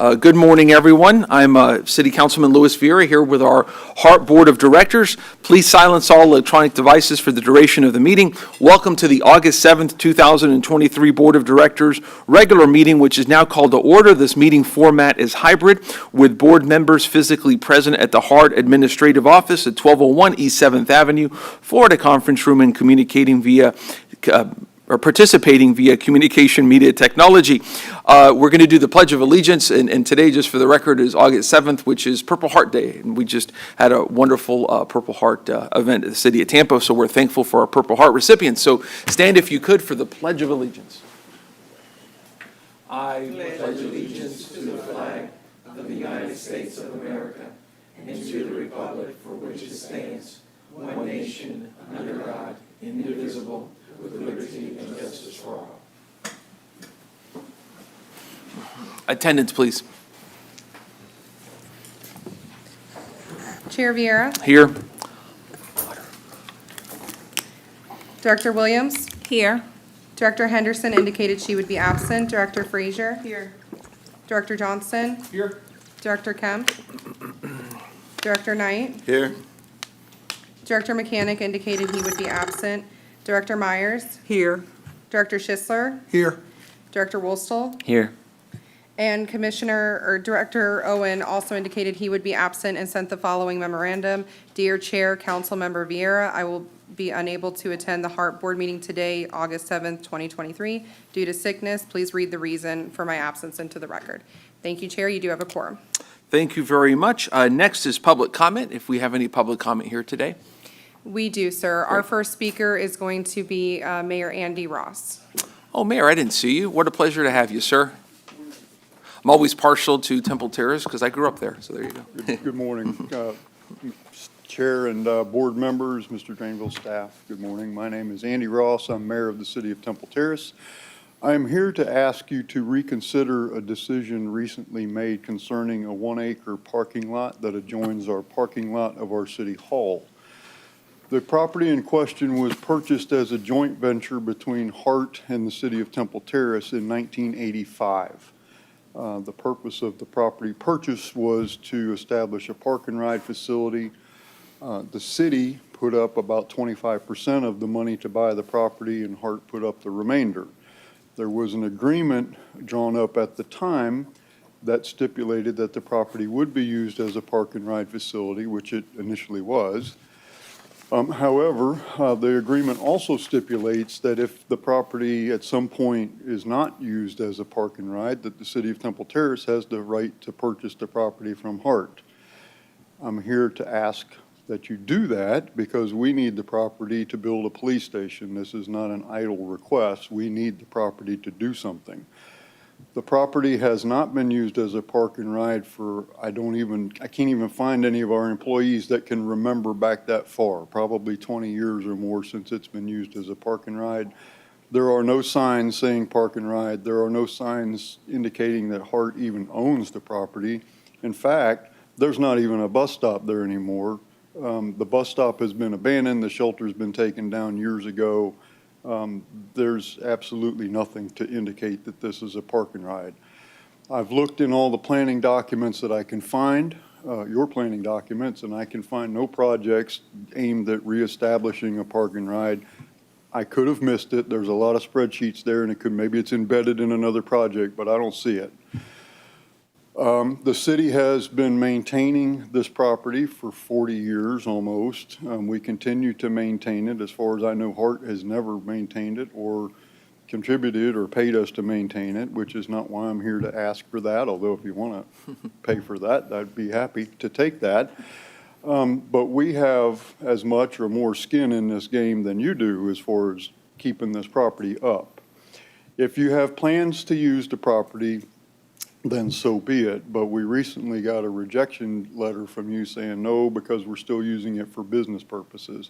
Good morning, everyone. I'm City Councilman Louis Vieira here with our HART Board of Directors. Please silence all electronic devices for the duration of the meeting. Welcome to the August 7th, 2023 Board of Directors regular meeting, which is now called to order. This meeting format is hybrid, with board members physically present at the HART Administrative Office at 1201 East 7th Avenue, Florida Conference Room, and communicating via or participating via communication media technology. We're going to do the Pledge of Allegiance, and today, just for the record, is August 7th, which is Purple Heart Day, and we just had a wonderful Purple Heart event at the City of Tampa, so we're thankful for our Purple Heart recipients. So stand, if you could, for the Pledge of Allegiance. I pledge allegiance to the flag of the United States of America and to the republic for which it stands, one nation, under God, indivisible, with liberty and justice for all. Attendance, please. Chair Vieira. Here. Director Williams. Here. Director Henderson indicated she would be absent. Director Frazier. Here. Director Johnson. Here. Director Kemp. Director Knight. Here. Director Mechanic indicated he would be absent. Director Myers. Here. Director Schisler. Here. Director Wolstel. Here. And Director Owen also indicated he would be absent and sent the following memorandum. Dear Chair, Councilmember Vieira, I will be unable to attend the HART Board meeting today, August 7th, 2023, due to sickness. Please read the reason for my absence into the record. Thank you, Chair. You do have a quorum. Thank you very much. Next is public comment, if we have any public comment here today. We do, sir. Our first speaker is going to be Mayor Andy Ross. Oh, Mayor, I didn't see you. What a pleasure to have you, sir. I'm always partial to Temple Terrace because I grew up there, so there you go. Good morning, Chair and board members, Mr. Drainville staff. Good morning. My name is Andy Ross. I'm mayor of the city of Temple Terrace. I am here to ask you to reconsider a decision recently made concerning a 1-acre parking lot that adjoins our parking lot of our city hall. The property in question was purchased as a joint venture between HART and the city of Temple Terrace in 1985. The purpose of the property purchase was to establish a park and ride facility. The city put up about 25% of the money to buy the property, and HART put up the remainder. There was an agreement drawn up at the time that stipulated that the property would be used as a park and ride facility, which it initially was. However, the agreement also stipulates that if the property at some point is not used as a park and ride, that the city of Temple Terrace has the right to purchase the property from HART. I'm here to ask that you do that because we need the property to build a police station. This is not an idle request. We need the property to do something. The property has not been used as a park and ride for, I can't even find any of our employees that can remember back that far, probably 20 years or more since it's been used as a park and ride. There are no signs saying park and ride. There are no signs indicating that HART even owns the property. In fact, there's not even a bus stop there anymore. The bus stop has been abandoned. The shelter's been taken down years ago. There's absolutely nothing to indicate that this is a park and ride. I've looked in all the planning documents that I can find, your planning documents, and I can find no projects aimed at reestablishing a park and ride. I could have missed it. There's a lot of spreadsheets there, and maybe it's embedded in another project, but I don't see it. The city has been maintaining this property for 40 years almost. We continue to maintain it. As far as I know, HART has never maintained it or contributed or paid us to maintain it, which is not why I'm here to ask for that, although if you want to pay for that, I'd be happy to take that. But we have as much or more skin in this game than you do as far as keeping this property up. If you have plans to use the property, then so be it. But we recently got a rejection letter from you saying no because we're still using it for business purposes.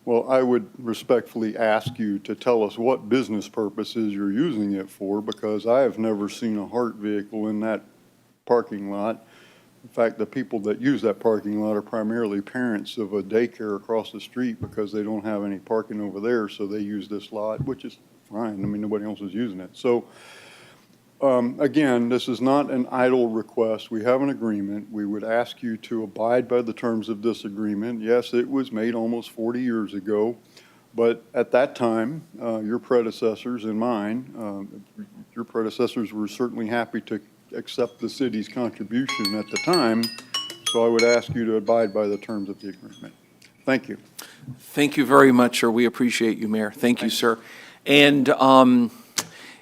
Well, I would respectfully ask you to tell us what business purposes you're using it for, because I have never seen a HART vehicle in that parking lot. In fact, the people that use that parking lot are primarily parents of a daycare across the street because they don't have any parking over there, so they use this lot, which is fine. I mean, nobody else is using it. So Again, this is not an idle request. We have an agreement. We would ask you to abide by the terms of this agreement. Yes, it was made almost 40 years ago, but at that time, your predecessors and mine, your predecessors were certainly happy to accept the city's contribution at the time, so I would ask you to abide by the terms of the agreement. Thank you. Thank you very much, sir. We appreciate you, Mayor. Thank you, sir. And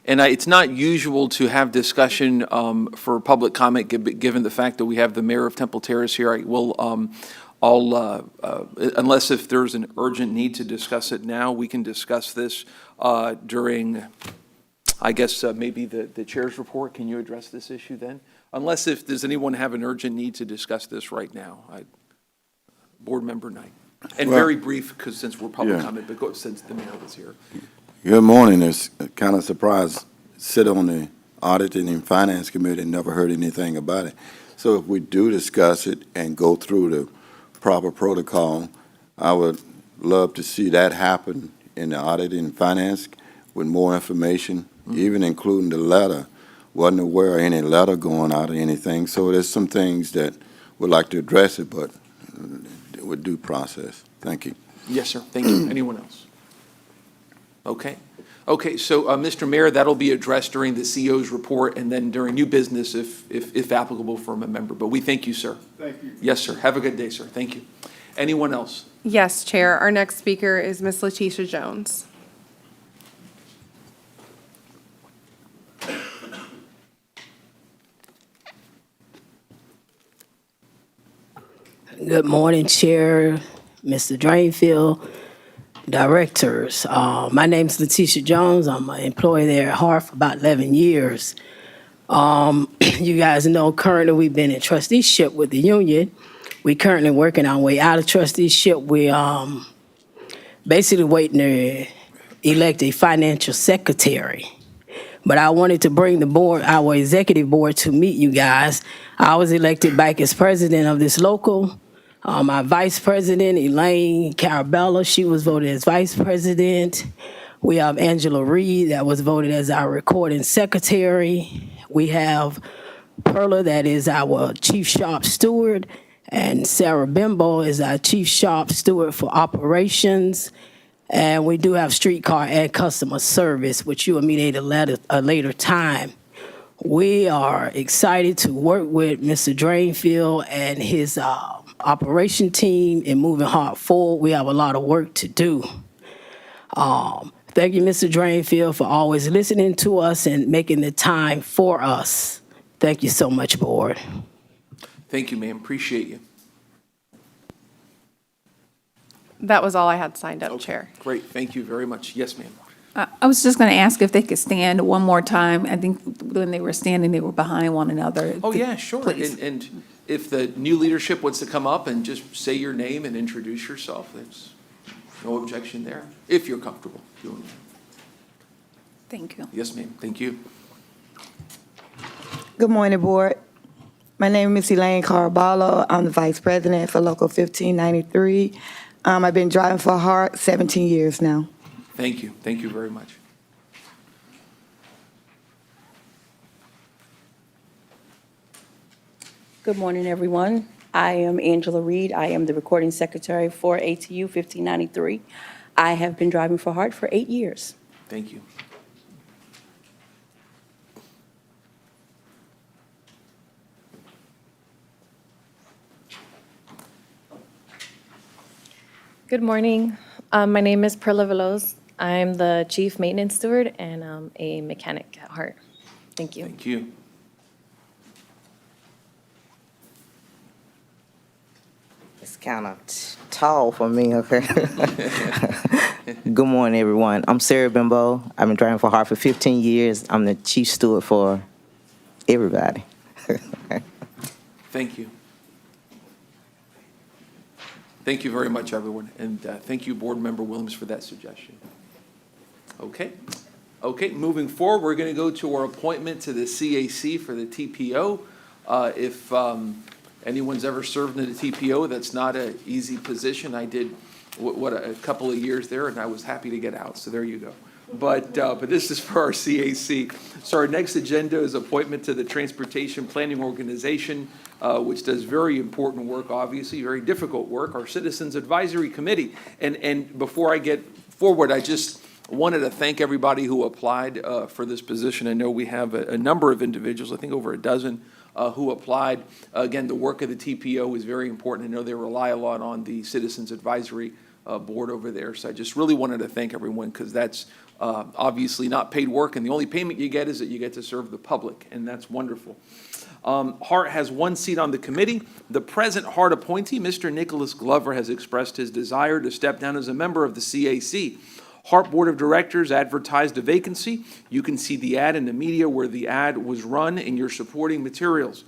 it's not usual to have discussion for public comment, given the fact that we have the mayor of Temple Terrace here. I will, unless if there's an urgent need to discuss it now, we can discuss this during, I guess, maybe the chair's report. Can you address this issue then? Unless if, does anyone have an urgent need to discuss this right now? Board member Knight. And Well, very brief, because since we're public yeah. comment, but go, since the mayor was here. Good morning. It's kind of surprised, sit on the Auditing and Finance Committee and never heard anything about it. So if we do discuss it and go through the proper protocol, I would love to see that happen in the Auditing and Finance with more information, even including the letter. Wasn't aware of any letter going out or anything. So there's some things that would like to address it, but with due process. Thank you. Yes, sir. Thank you. Anyone else? Okay. Okay, so, Mr. Mayor, that'll be addressed during the CO's report and then during new business if applicable from a member. But we thank you, sir. Thank you. Yes, sir. Have a good day, sir. Thank you. Anyone else? Yes, Chair. Our next speaker is Ms. Letitia Jones. Good morning, Chair, Mr. Drainfield, directors. My name's Letitia Jones. I'm an employee there at HART for about 11 years. You guys know currently we've been in trusteeship with the union. We currently working our way out of trusteeship. We basically waiting to elect a financial secretary. But I wanted to bring the board, our executive board, to meet you guys. I was elected back as president of this local. My vice president, Elaine Carabella, she was voted as vice president. We have Angela Reed, that was voted as our recording secretary. We have Perla, that is our chief shop steward, and Sarah Bimbo is our chief shop steward for operations. And we do have streetcar and customer service, which you will meet at a later time. We are excited to work with Mr. Drainfield and his operation team in moving HART forward. We have a lot of work to do. Thank you, Mr. Drainfield, for always listening to us and making the time for us. Thank you so much, board. Thank you, ma'am. Appreciate you. That was all I had signed up, Okay. Chair. Great. Thank you very much. Yes, ma'am. I was just going to ask if they could stand one more time. I think when they were standing, they were behind one another. Oh, yeah, sure. Please. And if the new leadership wants to come up and just say your name and introduce yourself, there's no objection there, if you're comfortable doing that. Thank you. Yes, ma'am. Thank you. Good morning, Board. My name is Elaine Caraballo. I'm the Vice President for Local 1593. I've been driving for HART 17 years now. Thank you. Thank you very much. Good morning, everyone. I am Angela Reed. I am the recording secretary for ATU 1593. I have been driving for HART for 8 years. Thank you. Good morning. My name is Perla Veloz. I'm the chief maintenance steward and a mechanic at HART. Thank you. Thank you. It's kind of tall for me, okay? Good morning, everyone. I'm Sarah Bimbo. I've been driving for HART for 15 years. I'm the chief steward for everybody. Thank you. Thank you very much, everyone. And thank you, Board Member Williams, for that suggestion. Okay. Okay, moving forward, we're going to go to our appointment to the CAC for the TPO. If anyone's ever served in the TPO, that's not an easy position. I did a couple of years there, and I was happy to get out. So there you go. but this is for our CAC. So our next agenda is appointment to the Transportation Planning Organization, which does very important work, obviously, very difficult work, our Citizens Advisory Committee. And before I get forward, I just wanted to thank everybody who applied for this position. I know we have a number of individuals, I think over a dozen, who applied. Again, the work of the TPO is very important. I know they rely a lot on the Citizens Advisory Board over there. So I just really wanted to thank everyone, because that's obviously not paid work, and the only payment you get is that you get to serve the public, and that's wonderful. HART has one seat on the committee. The present HART appointee, Mr. Nicholas Glover, has expressed his desire to step down as a member of the CAC. HART Board of Directors advertised a vacancy. You can see the ad in the media where the ad was run in your supporting materials.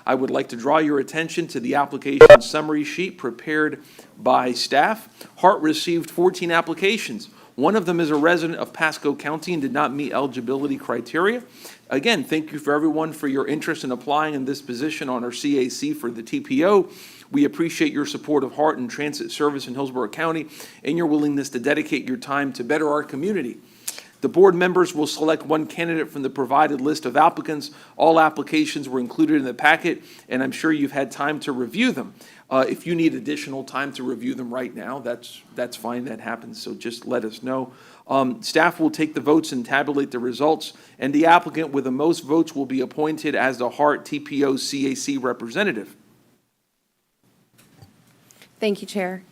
I would like to draw your attention to the application summary sheet prepared by staff. HART received 14 applications. One of them is a resident of Pasco County and did not meet eligibility criteria. Again, thank you for everyone for your interest in applying in this position on our CAC for the TPO. We appreciate your support of HART and transit service in Hillsborough County and your willingness to dedicate your time to better our community. The board members will select one candidate from the provided list of applicants. All applications were included in the packet, and I'm sure you've had time to review them. If you need additional time to review them right now, that's fine, that happens, so just let us know. Staff will take the votes and tabulate the results, and the applicant with the most votes will be appointed as the HART TPO CAC representative. Thank you, Chair.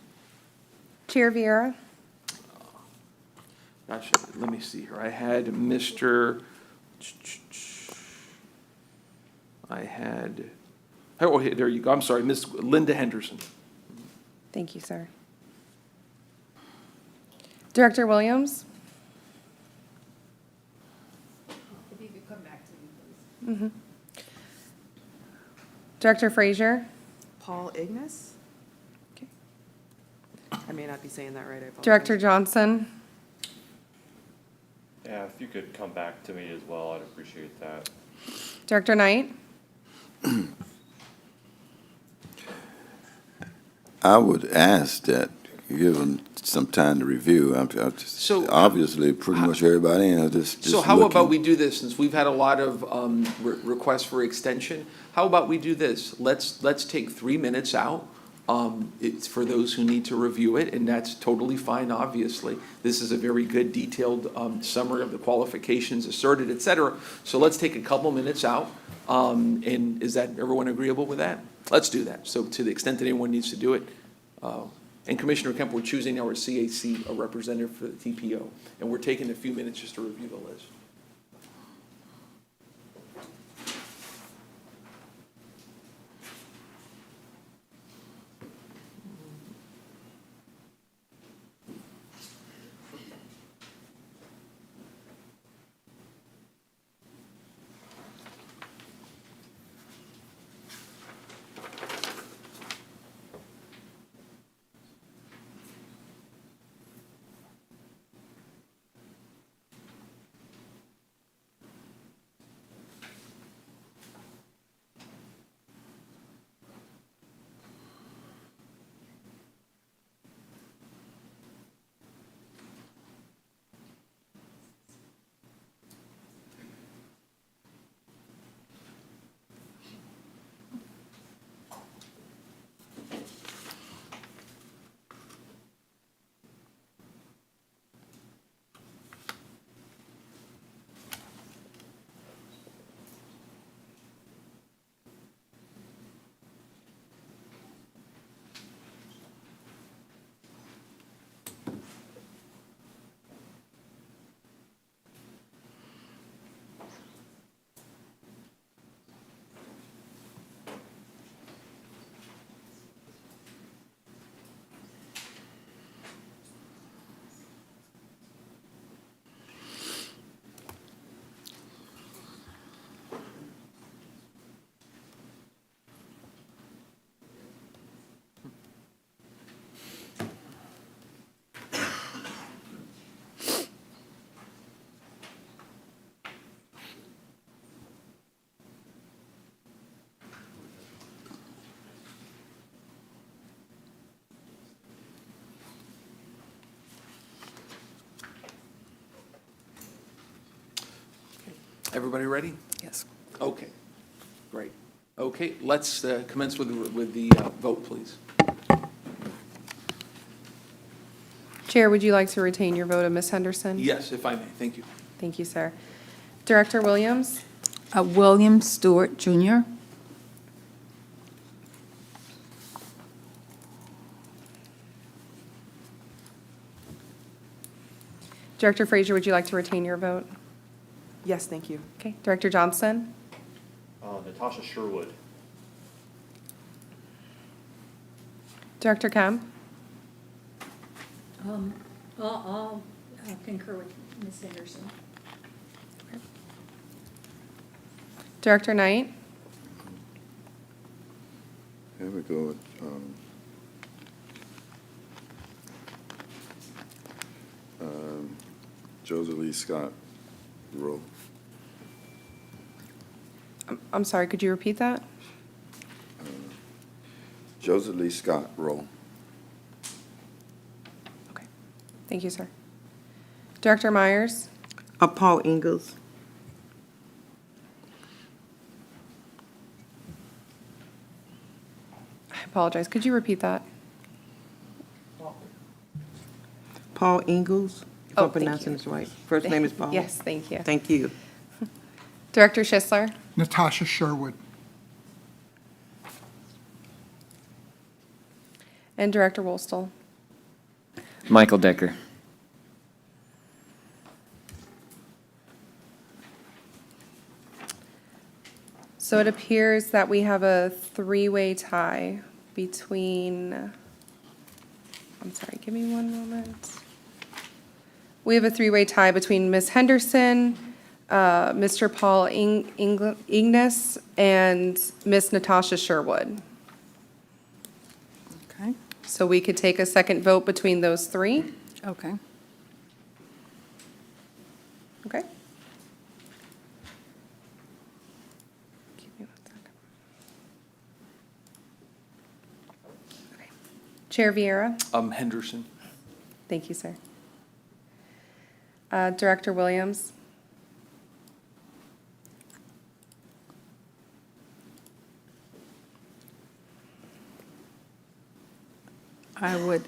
Chair Vieira? Gosh, let me see here. I had Mr. Oh, there you go. I'm sorry, Miss Linda Henderson. Thank you, sir. Director Williams? If you could come back to me, please. Director Frazier? Paul Ignis? Okay. I may not be saying that right, I apologize. Director Johnson? Yeah, if you could come back to me as well, I'd appreciate that. Director Knight? I would ask that, given some time to review, So- obviously, pretty much everybody, just So how about we looking. do this, since we've had a lot of requests for extension, how about we do this? Let's take 3 minutes out. It's for those who need to review it, and that's totally fine, obviously. This is a very good detailed summary of the qualifications asserted, et cetera. So let's take a couple minutes out, and is that everyone agreeable with that? Let's do that. So to the extent that anyone needs to do it, and Commissioner Kemp, we're choosing our CAC, a representative for the TPO, and we're taking a few minutes just to review the list. Everybody ready? Yes. Okay, great. Okay, let's commence with the vote, please. Chair, would you like to retain your vote of Ms. Henderson? Yes, if I may, thank you. Thank you, sir. Director Williams? William Stewart Jr. Director Frazier, would you like to retain your vote? Yes, thank you. Okay. Director Johnson? Natasha Sherwood. Director Kemp? I'll concur with Ms. Henderson. Director Knight? Here we go. Joseph Lee Scott, roll. I'm sorry, could you repeat that? Joseph Lee Scott, roll. Okay. Thank you, sir. Director Myers? Paul Ingalls. I apologize. Could you repeat that? Paul Ingalls, if Oh, I'm thank pronouncing you. this right. First name is Paul? Yes, thank you. Thank you. Director Schisler? Natasha Sherwood. And Director Wolstel? Michael Decker. So it appears that we have a three-way tie between, I'm sorry, give me one moment. We have a three-way tie between Ms. Henderson, Mr. Paul Ignis, and Ms. Natasha Sherwood. Okay. So we could take a second vote between those three. Okay. Okay. Give me 1 second. Okay. Chair Vieira? Henderson. Thank you, sir. Director Williams? I would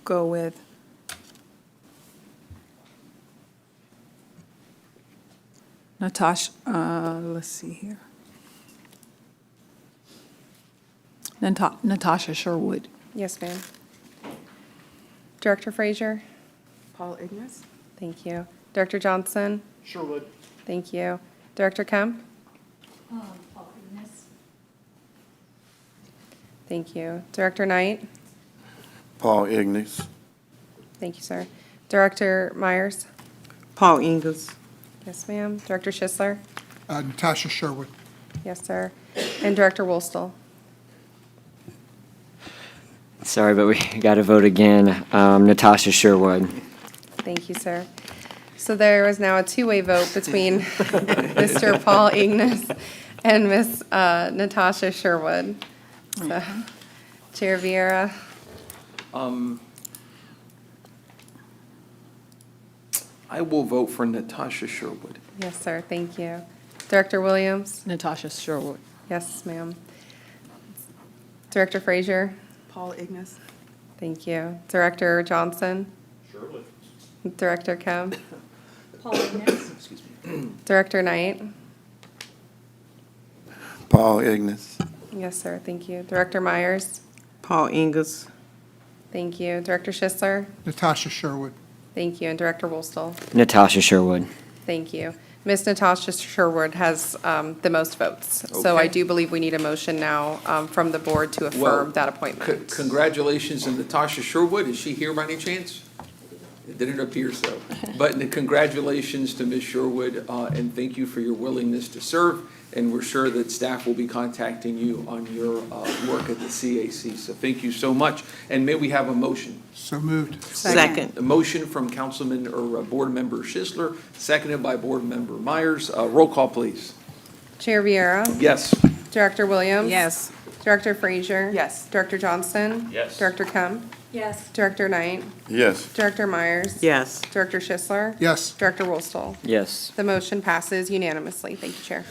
go with Natasha, let's see here. Natasha Sherwood. Yes, ma'am. Director Frazier? Paul Ignis? Thank you. Director Johnson? Sherwood. Thank you. Director Kemp? Paul Ignis. Thank you. Director Knight? Paul Ignis. Thank you, sir. Director Myers? Paul Ingalls. Yes, ma'am. Director Schisler? Natasha Sherwood. Yes, sir. And Director Wolstel? Sorry, but we got to vote again. Natasha Sherwood. Thank you, sir. So there is now a two-way vote between Mr. Paul Ignis and Miss Natasha Sherwood. So, Chair Vieira? I will vote for Natasha Sherwood. Yes, sir. Thank you. Director Williams? Natasha Sherwood. Yes, ma'am. Director Frazier? Paul Ignis? Thank you. Director Johnson? Sherwood. Director Kemp? Paul Ignis. Excuse me. Director Knight? Paul Ignis. Yes, sir. Thank you. Director Myers? Paul Ingalls. Thank you. Director Schisler? Natasha Sherwood. Thank you. And Director Wolstel? Natasha Sherwood. Thank you. Ms. Natasha Sherwood has the most votes. So I Okay. do believe we need a motion now from the board to Well, affirm that appointment. Congratulations to Natasha Sherwood. Is she here by any chance? It didn't appear so. But congratulations to Ms. Sherwood, and thank you for your willingness to serve. And we're sure that staff will be contacting you on your work at the CAC. So thank you so much. And may we have a motion? So moved. Second. A motion from Councilman or Board Member Schisler, seconded by Board Member Myers. Roll call, please. Chair Vieira? Yes. Director Williams? Yes. Director Frazier? Yes. Director Johnston? Yes. Director Kemp? Yes. Director Knight? Yes. Director Myers? Yes. Director Schisler? Yes. Director Woolstle? Yes. The motion passes unanimously. Thank you, Chair.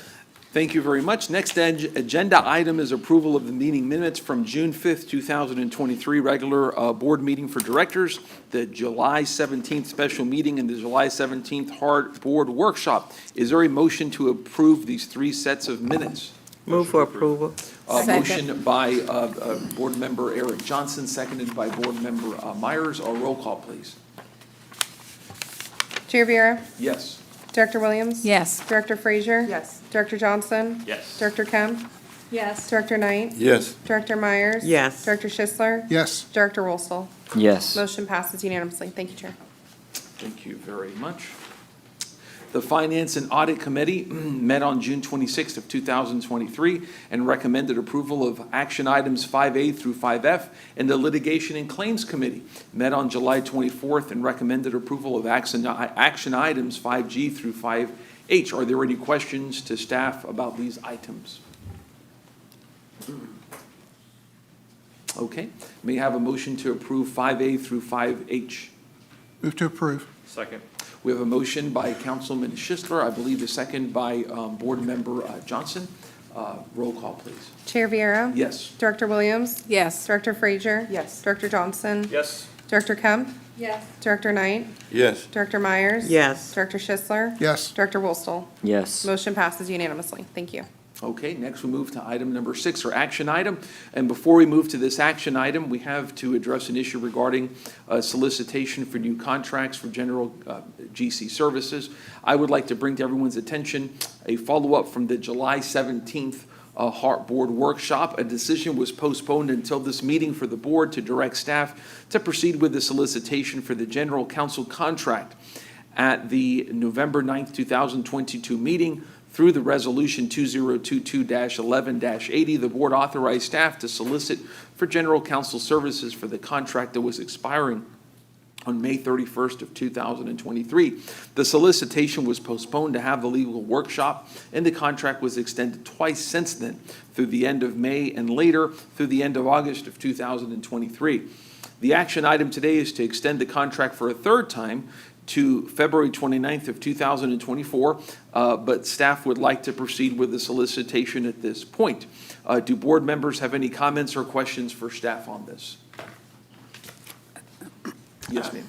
Thank you very much. Next agenda item is approval of the meeting minutes from June 5th, 2023, regular board meeting for directors, the July 17th special meeting, and the July 17th HART board workshop. Is there a motion to approve these three sets of minutes? Move for approval. Motion by Board Member Eric Johnson, seconded by Board Member Myers. Roll call, please. Chair Viera? Yes. Director Williams? Yes. Director Frazier? Yes. Director Johnson? Yes. Director Kemp? Yes. Director Knight? Yes. Director Myers? Yes. Director Schisler? Yes. Director Woolstle? Yes. Motion passes unanimously. Thank you, Chair. Thank you very much. The Finance and Audit Committee met on June 26th of 2023 and recommended approval of action items 5A through 5F, and the Litigation and Claims Committee met on July 24th and recommended approval of action items 5G through 5H. Are there any questions to staff about these items? Okay. May I have a motion to approve 5A through 5H? Move to approve. Second. We have a motion by Councilman Schisler, I believe a second by Board Member Johnson. Roll call, please. Chair Viera? Yes. Director Williams? Yes. Director Frazier? Yes. Director Johnson? Yes. Director Kemp? Yes. Director Knight? Yes. Director Myers? Yes. Director Schisler? Yes. Director Woolstle? Yes. Motion passes unanimously. Thank you. Okay, next we move to item number 6, or action item. And before we move to this action item, we have to address an issue regarding solicitation for new contracts for general GC services. I would like to bring to everyone's attention a follow-up from the July 17th HART Board workshop. A decision was postponed until this meeting for the board to direct staff to proceed with the solicitation for the general counsel contract. At the November 9th, 2022 meeting, through the Resolution 2022-11-80, the board authorized staff to solicit for general counsel services for the contract that was expiring on May 31st of 2023. The solicitation was postponed to have the legal workshop, and the contract was extended twice since then, through the end of May and later through the end of August of 2023. The action item today is to extend the contract for a third time to February 29th of 2024, but staff would like to proceed with the solicitation at this point. Do board members have any comments or questions for staff on this? Yes, ma'am.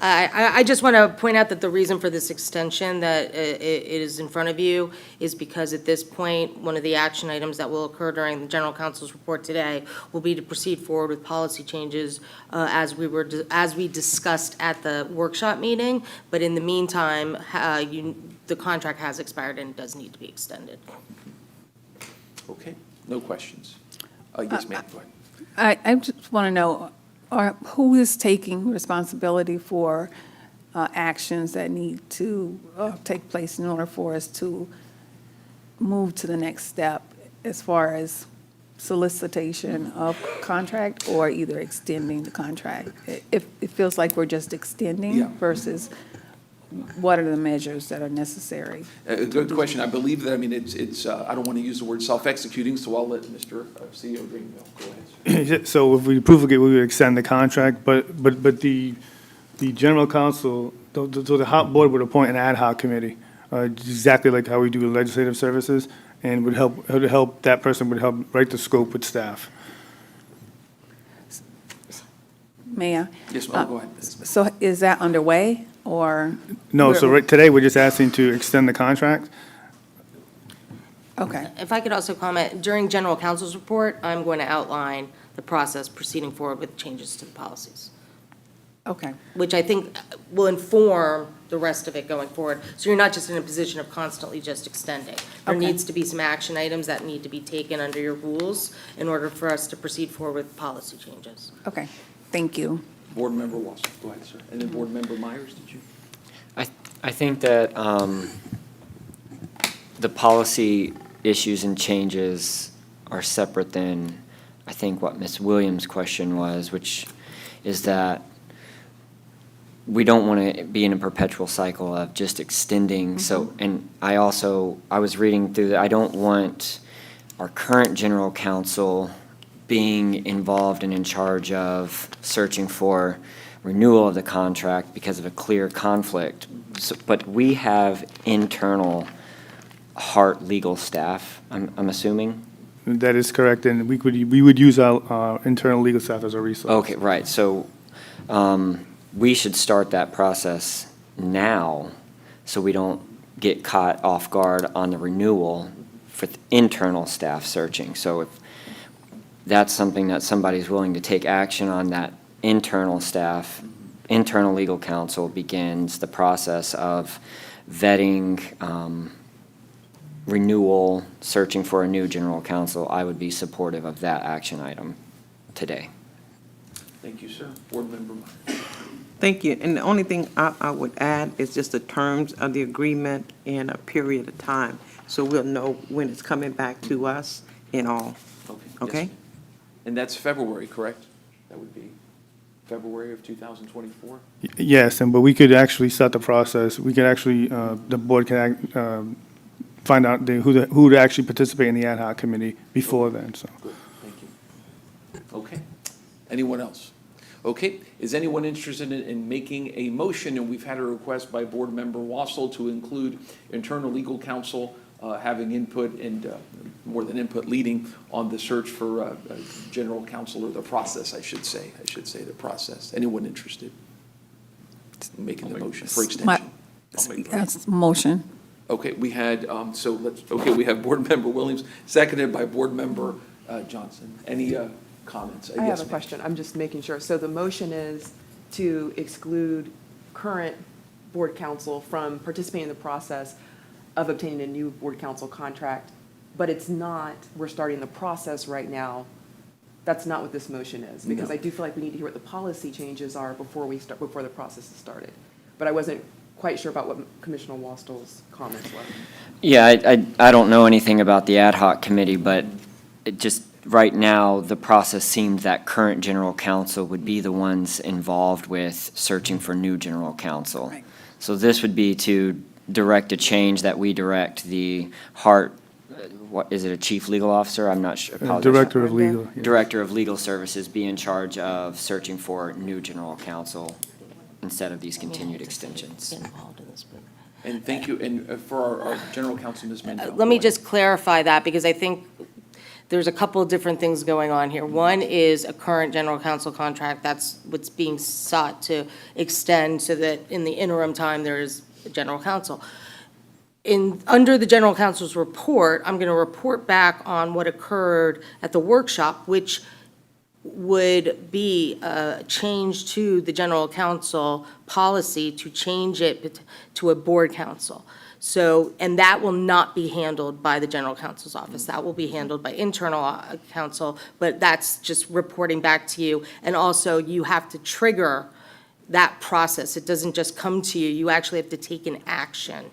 I just want to point out that the reason for this extension that it is in front of you is because at this point, one of the action items that will occur during the general counsel's report today will be to proceed forward with policy changes as we discussed at the workshop meeting. But in the meantime, the contract has expired and it does need to be extended. Okay, no questions. Yes, ma'am, go ahead. I just want to know, who is taking responsibility for actions that need to take place in order for us to move to the next step as far as solicitation of contract or either extending the contract? It feels like we're just extending Yeah. versus what are the measures that are necessary? Good question. I believe that, I mean, it's I don't want to use the word self-executing, so I'll let Mr. CEO Greenville go ahead. So if we approve it, we would extend the contract, but the general counsel, so the HART board would appoint an ad hoc committee, exactly like how we do legislative services, and would help, that person would help write the scope with staff. May I? Yes, ma'am, go ahead. So is that underway or? No, so right today, we're just asking to extend the contract. Okay. If I could also comment, during general counsel's report, I'm going to outline the process proceeding forward with changes to the policies, Okay. which I think will inform the rest of it going forward. So you're not just in a position of constantly just extending. There Okay. needs to be some action items that need to be taken under your rules in order for us to proceed forward with policy changes. Okay. Thank you. Board Member Watson, go ahead, sir. And then Board Member Myers, did you? I think that the policy issues and changes are separate than, I think, what Ms. Williams' question was, which is that we don't want to be in a perpetual cycle of just extending. So, and I was reading through that, I don't want our current general counsel being involved and in charge of searching for renewal of the contract because of a clear conflict. But we have internal HART legal staff, I'm assuming? That is correct, and we would use our internal legal staff as a resource. Okay, right, so we should start that process now, so we don't get caught off guard on the renewal for the internal staff searching. So if that's something that somebody's willing to take action on, that internal staff, internal legal counsel begins the process of vetting, renewal, searching for a new general counsel, I would be supportive of that action item today. Thank you, sir. Board Member Meyer. Thank you. And the only thing I would add is just the terms of the agreement in a period of time, so we'll know when it's coming back to us and all. Okay. Yes, Okay? ma'am. And that's February, correct? That would be February of 2024? Yes, but we could actually start the process. We could actually, the board can find out who would actually participate in the ad hoc committee before then, so. Good, thank you. Okay. Anyone else? Okay, is anyone interested in making a motion? And we've had a request by Board Member Wassel to include internal legal counsel having input and more than input, leading on the search for general counsel, or the process, I should say the process. Anyone interested in making the motion for extension? That's motion. Okay, we had, we have Board Member Williams, seconded by Board Member Johnson. Any comments? I Yes, have a ma'am. question. I'm just making sure. So the motion is to exclude current board counsel from participating in the process of obtaining a new board counsel contract, but it's not, we're starting the process right now. That's not what this motion is, because No. I do feel like we need to hear what the policy changes are before the process is started. But I wasn't quite sure about what Commissioner Wastel's comments were. Yeah, I don't know anything about the ad hoc committee, but it just, right now, the process seemed that current general counsel would be the ones involved with searching for new general counsel. So this would be to direct a change that we direct the HART, what, is it a chief legal officer? I'm not sure. Apologize. Director of legal. yeah. Director of Legal Services be in charge of searching for new general counsel instead of these continued extensions. And thank you, and for our general counsel, Ms. Mandel. Let me just clarify that, because I think there's a couple of different things going on here. One is a current general counsel contract, that's what's being sought to extend, so that in the interim time, there is a general counsel. Under the general counsel's report, I'm going to report back on what occurred at the workshop, which would be a change to the general counsel policy to change it to a board counsel. So, and that will not be handled by the general counsel's office. That will be handled by internal counsel, but that's just reporting back to you. And also, you have to trigger that process. It doesn't just come to you. You actually have to take an action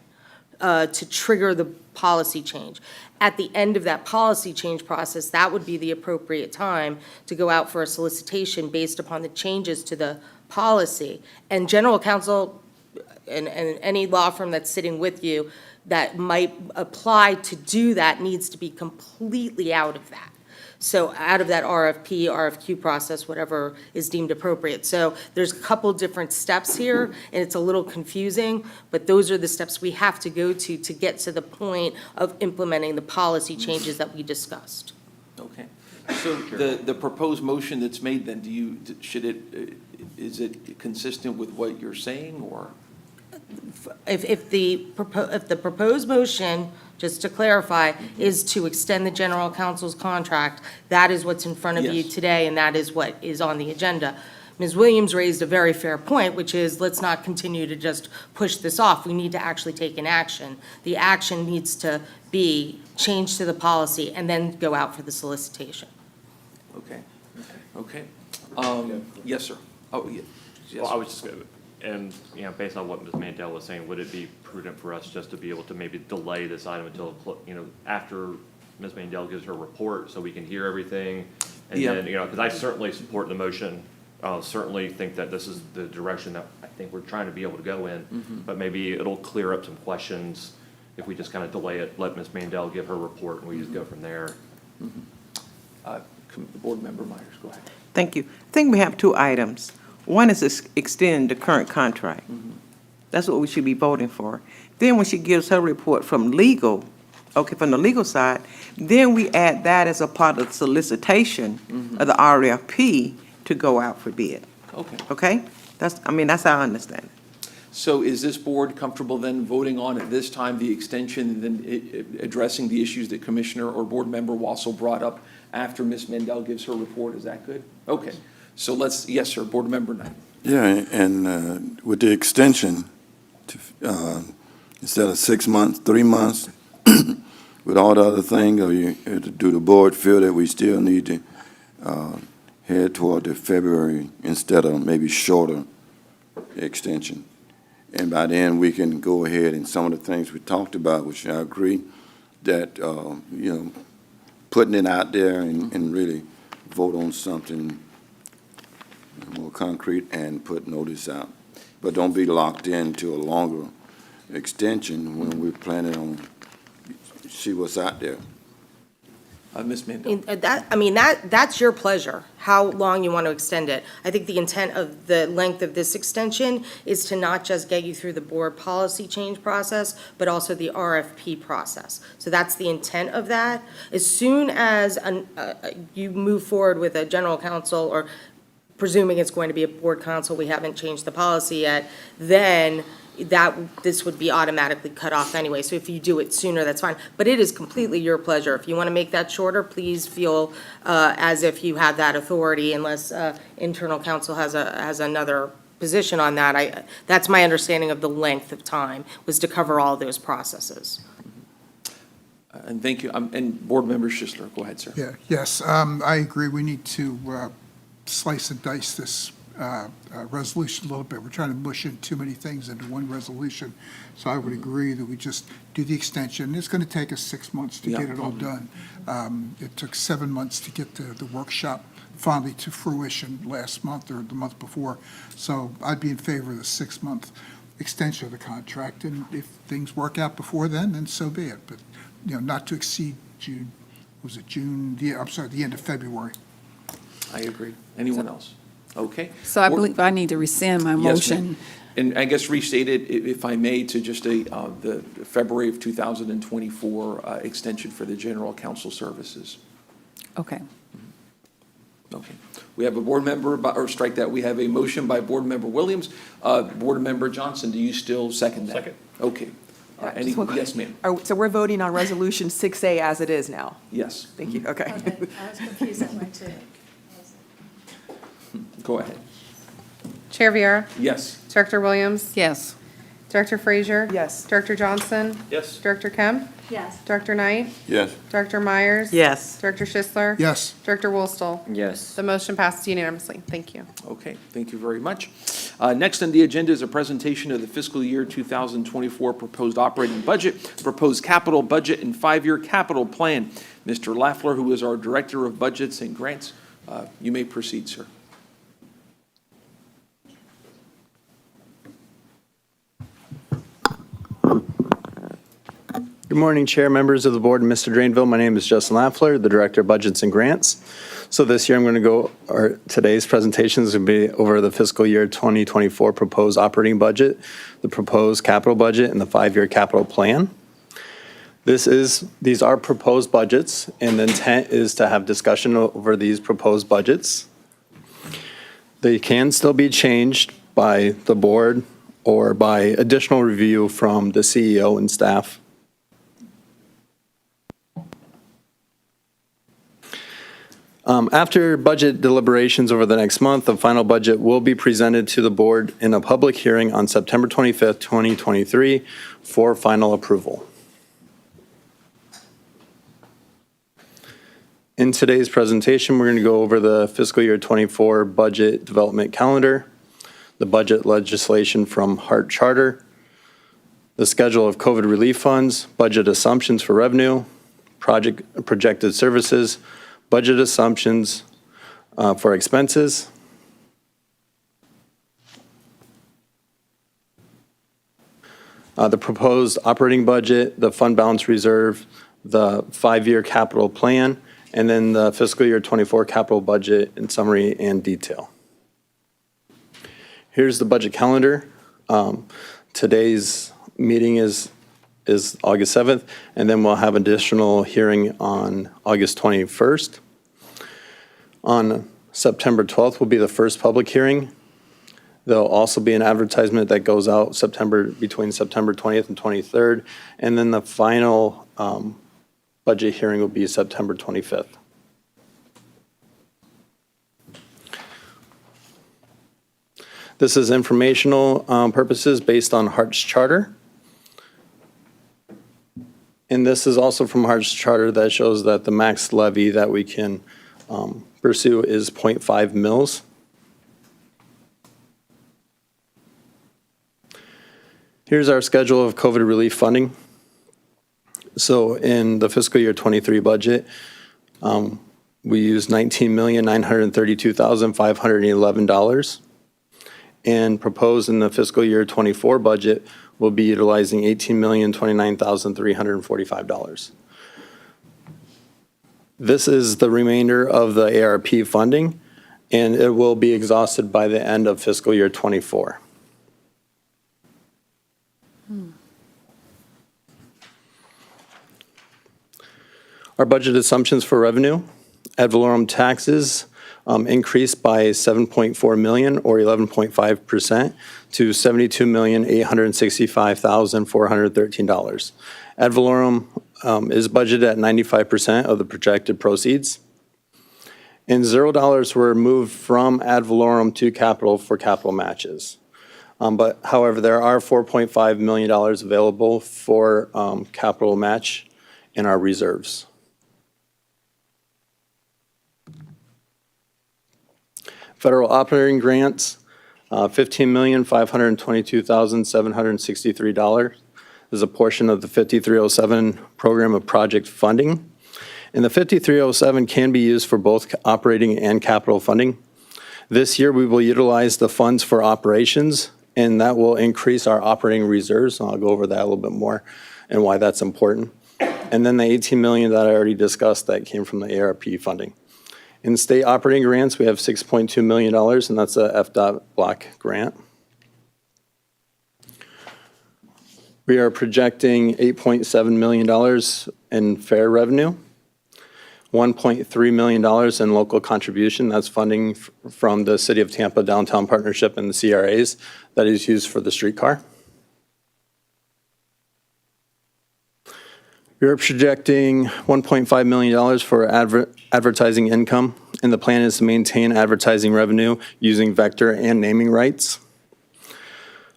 to trigger the policy change. At the end of that policy change process, that would be the appropriate time to go out for a solicitation based upon the changes to the policy. And general counsel and any law firm that's sitting with you that might apply to do that needs to be completely out of that. So out of that RFP, RFQ process, whatever is deemed appropriate. So there's a couple different steps here, and it's a little confusing, but those are the steps we have to go to get to the point of implementing the policy changes that we discussed. Okay. So the proposed motion that's made, then, is it consistent with what you're saying, or? If the proposed motion, just to clarify, is to extend the general counsel's contract, that is what's in front of you Yes. today, and that is what is on the agenda. Ms. Williams raised a very fair point, which is, let's not continue to just push this off. We need to actually take an action. The action needs to be changed to the policy and then go out for the solicitation. Okay. Yes, sir. Oh, yeah. Yes, Well, I sir. was just going to, and, based on what Ms. Mandel was saying, would it be prudent for us just to be able to maybe delay this item until, after Ms. Mandel gives her report, so we can hear everything? And Yeah. then, because I certainly support the motion, certainly think that this is the direction that I think we're trying to be able to go in, but maybe it'll clear up some questions if we just kind of delay it, let Ms. Mandel give her report, and we just go from there. Board Member Myers, go ahead. Thank you. I think we have two items. One is extend the current contract. That's what we should be voting for. Then when she gives her report from legal, okay, from the legal side, then we add that as a part of the solicitation of the RFP to go out for bid. Okay. Okay? That's how I understand it. So is this board comfortable then voting on at this time the extension, and then addressing the issues that Commissioner or Board Member Wassel brought up after Ms. Mandel gives her report? Is that good? Okay. So yes, sir, Board Member Knight. Yeah, and with the extension, to, instead of 6 months, 3 months, with all the other things, or do the board feel that we still need to head toward the February instead of maybe shorter extension? And by then, we can go ahead and some of the things we talked about, which I agree, that, putting it out there and really vote on something more concrete and put notice out. But don't be locked into a longer extension when we're planning on see what's out there. Ms. Mandel. That's your pleasure, how long you want to extend it. I think the intent of the length of this extension is to not just get you through the board policy change process, but also the RFP process. So that's the intent of that. As soon as you move forward with a general counsel, or presuming it's going to be a board counsel, we haven't changed the policy yet, then this would be automatically cut off anyway. So if you do it sooner, that's fine. But it is completely your pleasure. If you want to make that shorter, please feel as if you have that authority, unless internal counsel has another position on that. That's my understanding of the length of time, was to cover all those processes. And thank you. And Board Member Schisler, go ahead, sir. Yeah, yes, I agree. We need to slice and dice this resolution a little bit. We're trying to mush in too many things into one resolution. So I would agree that we just do the extension. It's going to take us 6 months to get it all done. It took 7 months to get the workshop finally to fruition last month or the month before. So I'd be in favor of the 6-month extension of the contract. And if things work out before then so be it. But, not to exceed June, the end of February. I agree. Anyone else? Okay. So I believe I need to rescind my Yes, motion. ma'am. And I guess restate it, if I may, to just the February of 2024 extension for the general counsel services. Okay. Okay. We have a board member, or strike that, we have a motion by Board Member Williams. Board Member Johnson, do you still second that? Second. Okay. Yes, ma'am. So we're voting on Resolution 6A as it is now? Yes. Thank you, okay. I was confused that way too. Go ahead. Chair Viera? Yes. Director Williams? Yes. Director Frazier? Yes. Director Johnson? Yes. Director Kemp? Yes. Director Knight? Yes. Director Myers? Yes. Director Schisler? Yes. Director Woolstel? Yes. The motion passes unanimously. Thank you. Okay, thank you very much. Next on the agenda is a presentation of the fiscal year 2024 proposed operating budget, proposed capital budget, and 5-year capital plan. Mr. Lafler, who is our Director of Budgets and Grants, you may proceed, sir. Good morning, Chair, members of the board, and Mr. Drainville. My name is Justin Lafler, the Director of Budgets and Grants. So this year I'm going to today's presentation is going to be over the fiscal year 2024 proposed operating budget, the proposed capital budget, and the 5-year capital plan. These are proposed budgets, and the intent is to have discussion over these proposed budgets. They can still be changed by the board or by additional review from the CEO and staff. After budget deliberations over the next month, the final budget will be presented to the board in a public hearing on September 25th, 2023 for final approval. In today's presentation, we're going to go over the fiscal year 24 budget development calendar, the budget legislation from HART Charter, the schedule of COVID relief funds, budget assumptions for revenue, projected services, budget assumptions for expenses, the proposed operating budget, the fund balance reserve, the 5-year capital plan, and then the fiscal year 24 capital budget in summary and detail. Here's the budget calendar. Today's meeting is August 7th, and then we'll have additional hearing on August 21st. On September 12th will be the first public hearing. There'll also be an advertisement that goes out between September 20th and 23rd, and then the final budget hearing will be September 25th. This is informational purposes based on HART's charter. And this is also from HART's charter that shows that the max levy that we can pursue is 0.5 mils. Here's our schedule of COVID relief funding. So in the fiscal year 23 budget, we used $19,932,511. And proposed in the fiscal year 24 budget, we'll be utilizing $18,029,345. This is the remainder of the ARP funding, and it will be exhausted by the end of fiscal year 24. Our budget assumptions for revenue: ad valorem taxes increased by $7.4 million or 11.5% to $72,865,413. Ad valorem is budgeted at 95% of the projected proceeds. And $0 were moved from ad valorem to capital for capital matches. But however, there are $4.5 million available for capital match in our reserves. Federal operating grants, $15,522,763 is a portion of the 5307 program of project funding. And the 5307 can be used for both operating and capital funding. This year, we will utilize the funds for operations, and that will increase our operating reserves. I'll go over that a little bit more and why that's important. And then the $18 million that I already discussed that came from the ARP funding. In state operating grants, we have $6.2 million, and that's a FDOT block grant. We are projecting $8.7 million in fair revenue, $1.3 million in local contribution. That's funding from the City of Tampa Downtown Partnership and the CRAs that is used for the streetcar. We are projecting $1.5 million for advertising income, and the plan is to maintain advertising revenue using vector and naming rights.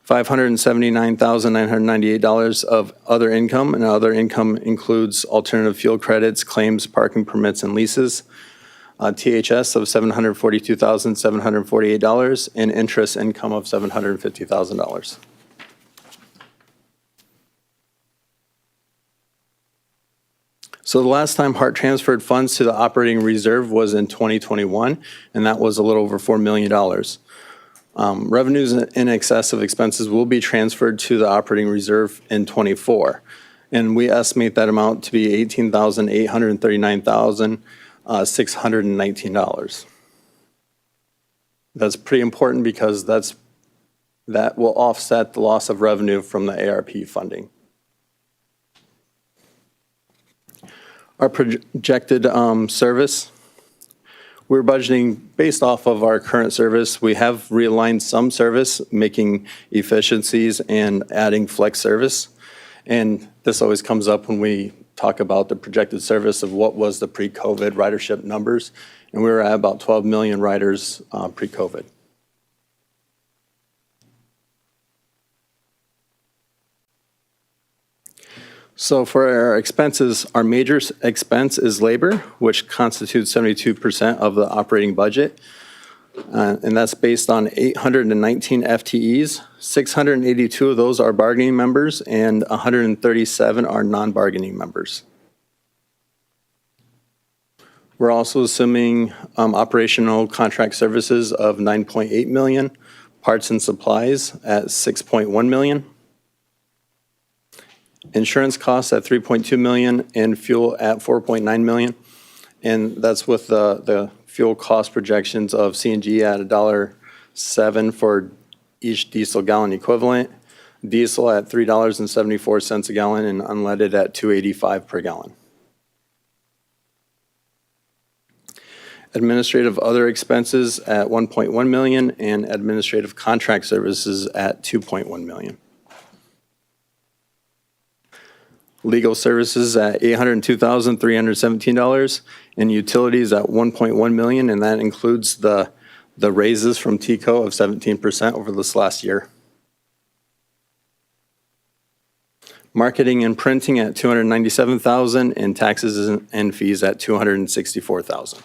$579,998 of other income, and other income includes alternative fuel credits, claims, parking permits, and leases. THS of $742,748, and interest income of $750,000. So the last time HART transferred funds to the operating reserve was in 2021, and that was a little over $4 million. Revenues in excess of expenses will be transferred to the operating reserve in 24, and we estimate that amount to be $18,839,619. That's pretty important because that will offset the loss of revenue from the ARP funding. Our projected service, we're budgeting based off of our current service. We have realigned some service, making efficiencies and adding flex service. And this always comes up when we talk about the projected service of what was the pre-COVID ridership numbers. And we were at about 12 million riders pre-COVID. So for our expenses, our major expense is labor, which constitutes 72% of the operating budget. And that's based on 819 FTEs. 682 of those are bargaining members, and 137 are non-bargaining members. We're also assuming operational contract services of $9.8 million, parts and supplies at $6.1 million. Insurance costs at $3.2 million, and fuel at $4.9 million. And that's with the fuel cost projections of CNG at $1.07 for each diesel gallon equivalent, diesel at $3.74 a gallon, and unleaded at $2.85 per gallon. Administrative other expenses at $1.1 million and administrative contract services at $2.1 million. Legal services at $802,317 and utilities at $1.1 million, and that includes the raises from TCO of 17% over this last year. Marketing and printing at $297,000 and taxes and fees at $264,000.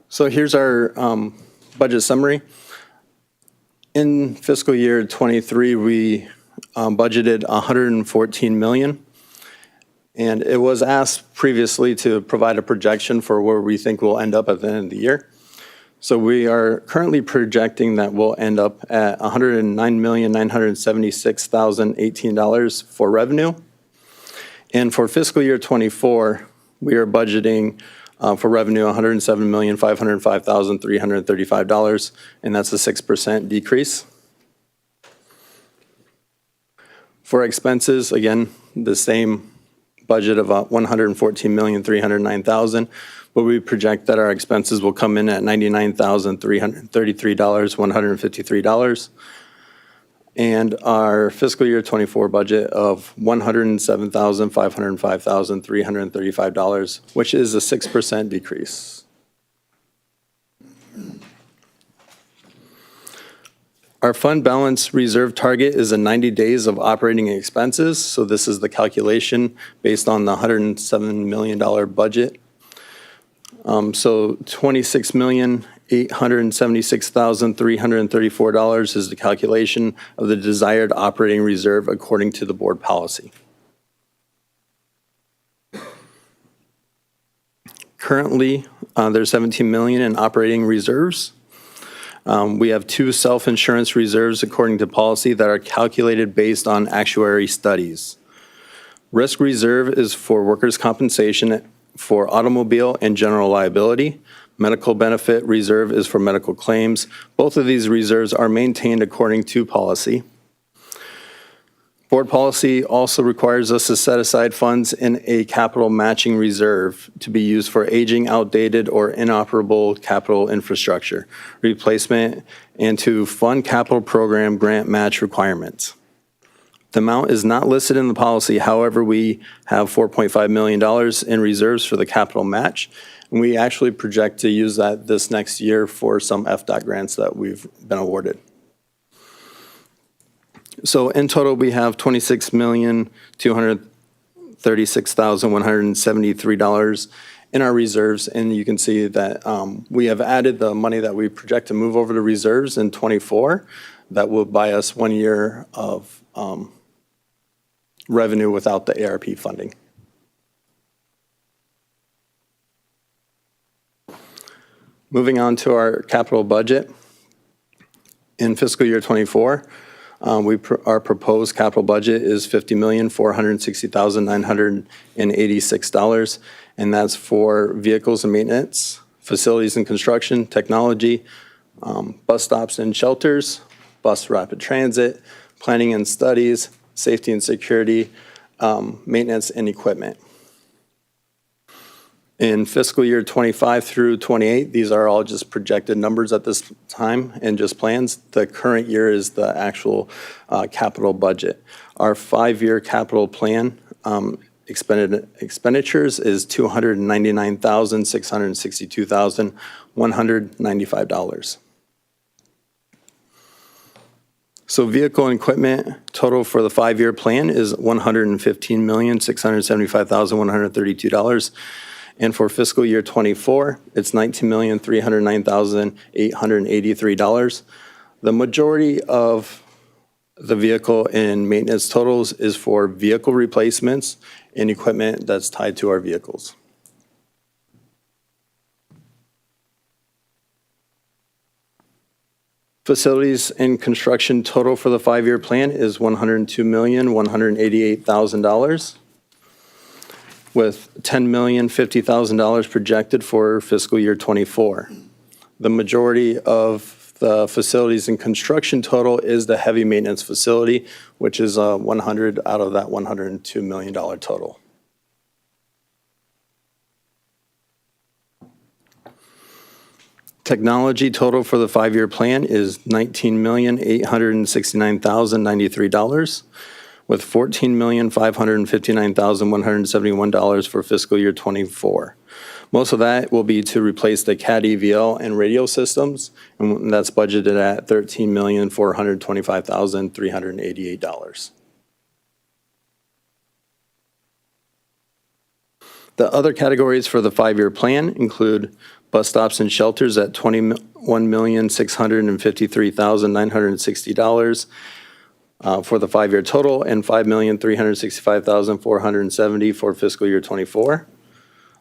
So here's our budget summary. In fiscal year '23, we budgeted $114 million. And it was asked previously to provide a projection for where we think we'll end up at the end of the year. So we are currently projecting that we'll end up at $109,976,018 for revenue. And for fiscal year '24, we are budgeting for revenue, $107,505,335, and that's a 6% decrease. For expenses, again, the same budget of $114,309,000, but we project that our expenses will come in at $99,333,153, and our fiscal year '24 budget of $107,505,335, which is a 6% decrease. Our fund balance reserve target is 90 days of operating expenses, so this is the calculation based on the $107 million budget. So $26,876,334 is the calculation of the desired operating reserve according to the board policy. Currently, there's $17 million in operating reserves. We have 2 self-insurance reserves according to policy that are calculated based on actuary studies. Risk reserve is for workers' compensation for automobile and general liability. Medical benefit reserve is for medical claims. Both of these reserves are maintained according to policy. Board policy also requires us to set aside funds in a capital matching reserve to be used for aging, outdated, or inoperable capital infrastructure replacement and to fund capital program grant match requirements. The amount is not listed in the policy. However, we have $4.5 million in reserves for the capital match, and we actually project to use that this next year for some FDOT grants that we've been awarded. So in total, we have $26,236,173 in our reserves, and you can see that we have added the money that we project to move over to reserves in '24. That will buy us 1 year of revenue without the ARP funding. Moving on to our capital budget. In fiscal year '24, our proposed capital budget is $50,460,986, and that's for vehicles and maintenance, facilities and construction, technology, bus stops and shelters, bus rapid transit, planning and studies, safety and security, maintenance and equipment. In fiscal year '25 through '28, these are all just projected numbers at this time and just plans. The current year is the actual capital budget. Our 5-year capital plan expenditures is $299,662,195. So vehicle and equipment total for the 5-year plan is $115,675,132. And for fiscal year '24, it's $19,309,883. The majority of the vehicle and maintenance totals is for vehicle replacements and equipment that's tied to our vehicles. Facilities and construction total for the 5-year plan is $102,188,000. with $10,050,000 projected for fiscal year '24. The majority of the facilities and construction total is the heavy maintenance facility, which is 100 out of that $102 million total. Technology total for the 5-year plan is $19,869,093, with $14,559,171 for fiscal year '24. Most of that will be to replace the CAD EVL and radio systems, and that's budgeted at $13,425,388. The other categories for the 5-year plan include bus stops and shelters at $21,653,960 for the 5-year total, and $5,365,470 for fiscal year '24.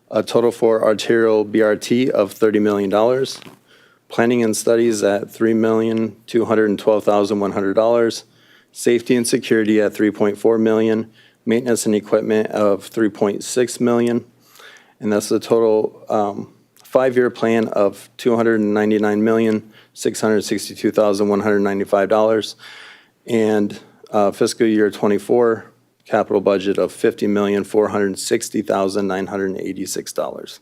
A total for arterial BRT of $30 million. Planning and studies at $3,212,100. Safety and security at $3.4 million. Maintenance and equipment of $3.6 million. And that's the total 5-year plan of $299,662,195. And fiscal year '24 capital budget of $50,460,986.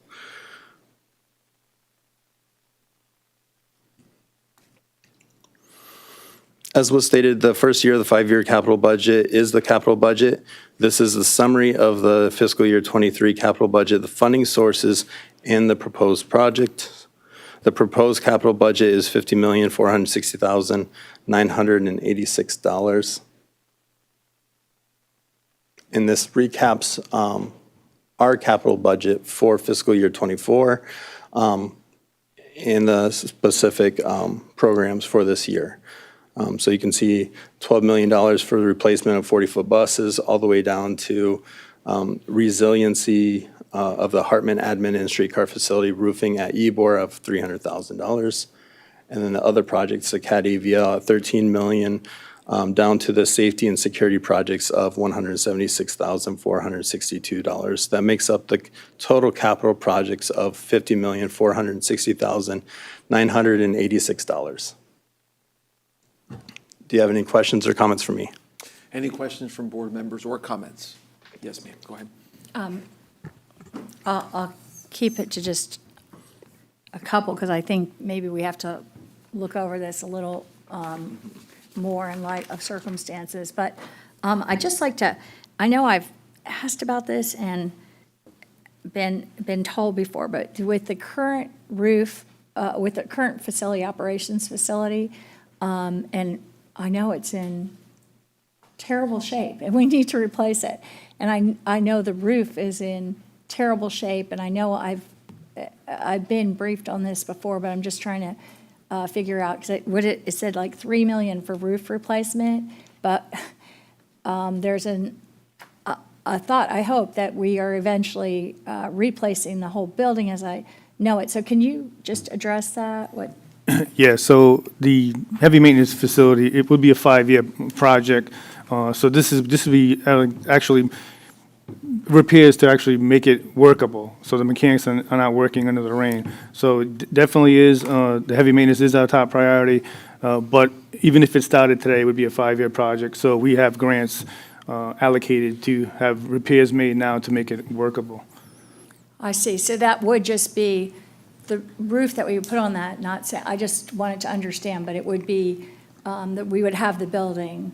As was stated, the first year of the 5-year capital budget is the capital budget. This is the summary of the fiscal year '23 capital budget, the funding sources, and the proposed project. The proposed capital budget is $50,460,986. And this recaps our capital budget for fiscal year '24 in the specific programs for this year. So you can see $12 million for the replacement of 40-foot buses, all the way down to resiliency of the Hartman admin and streetcar facility roofing at Ybor of $300,000. And then the other projects, the CAD EVL at $13 million, down to the safety and security projects of $176,462. That makes up the total capital projects of $50,460,986. Do you have any questions or comments for me? Any questions from board members or comments? Yes, ma'am, go ahead. I'll keep it to just a couple, because I think maybe we have to look over this a little more in light of circumstances. But I'd just like to, I know I've asked about this and been told before, but with the current roof, with the current operations facility, and I know it's in terrible shape, and we need to replace it. And I know the roof is in terrible shape, and I know I've been briefed on this before, but I'm just trying to figure out, because it said like $3 million for roof replacement, but there's a thought, I hope, that we are eventually replacing the whole building as I know it. So can you just address that? What? Yeah, so the heavy maintenance facility, it would be a 5-year project. So this would be actually repairs to actually make it workable, so the mechanics are not working under the rain. So it definitely is, the heavy maintenance is our top priority, but even if it started today, it would be a 5-year project. So we have grants allocated to have repairs made now to make it workable. I see. So that would just be the roof that we would put on that, not say, I just wanted to understand, but it would be that we would have the building,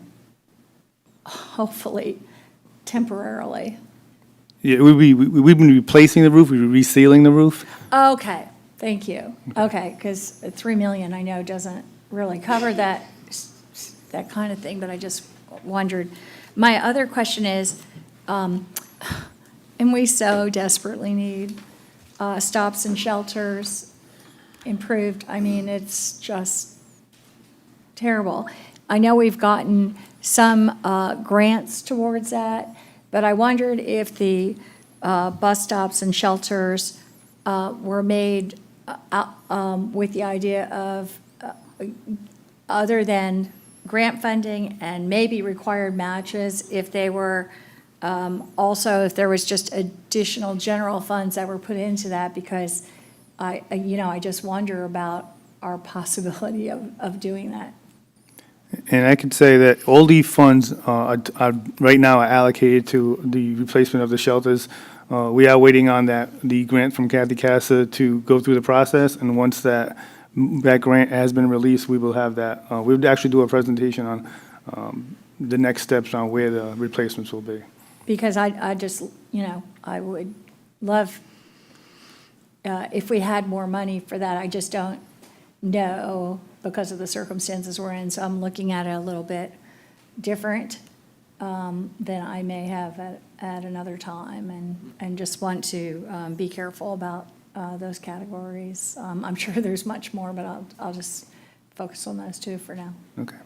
hopefully temporarily. Yeah, we'd be replacing the roof, we'd be resealing the roof. Okay, thank you. Okay, because $3 million, I know, doesn't really cover that kind of thing, but I just wondered. My other question is, and we so desperately need stops and shelters improved. I mean, it's just terrible. I know we've gotten some grants towards that, but I wondered if the bus stops and shelters were made with the idea of, other than grant funding and maybe required matches, if they were Also, if there was just additional general funds that were put into that, because I just wonder about our possibility of doing that. And I can say that all the funds are right now are allocated to the replacement of the shelters. We are waiting on the grant from Kathy Casa to go through the process, and once that grant has been released, we will have that. We would actually do a presentation on the next steps on where the replacements will be. Because I just, I would love if we had more money for that. I just don't know because of the circumstances we're in. So I'm looking at it a little bit different than I may have at another time, and just want to be careful about those categories. I'm sure there's much more, but I'll just focus on those two for now. Okay.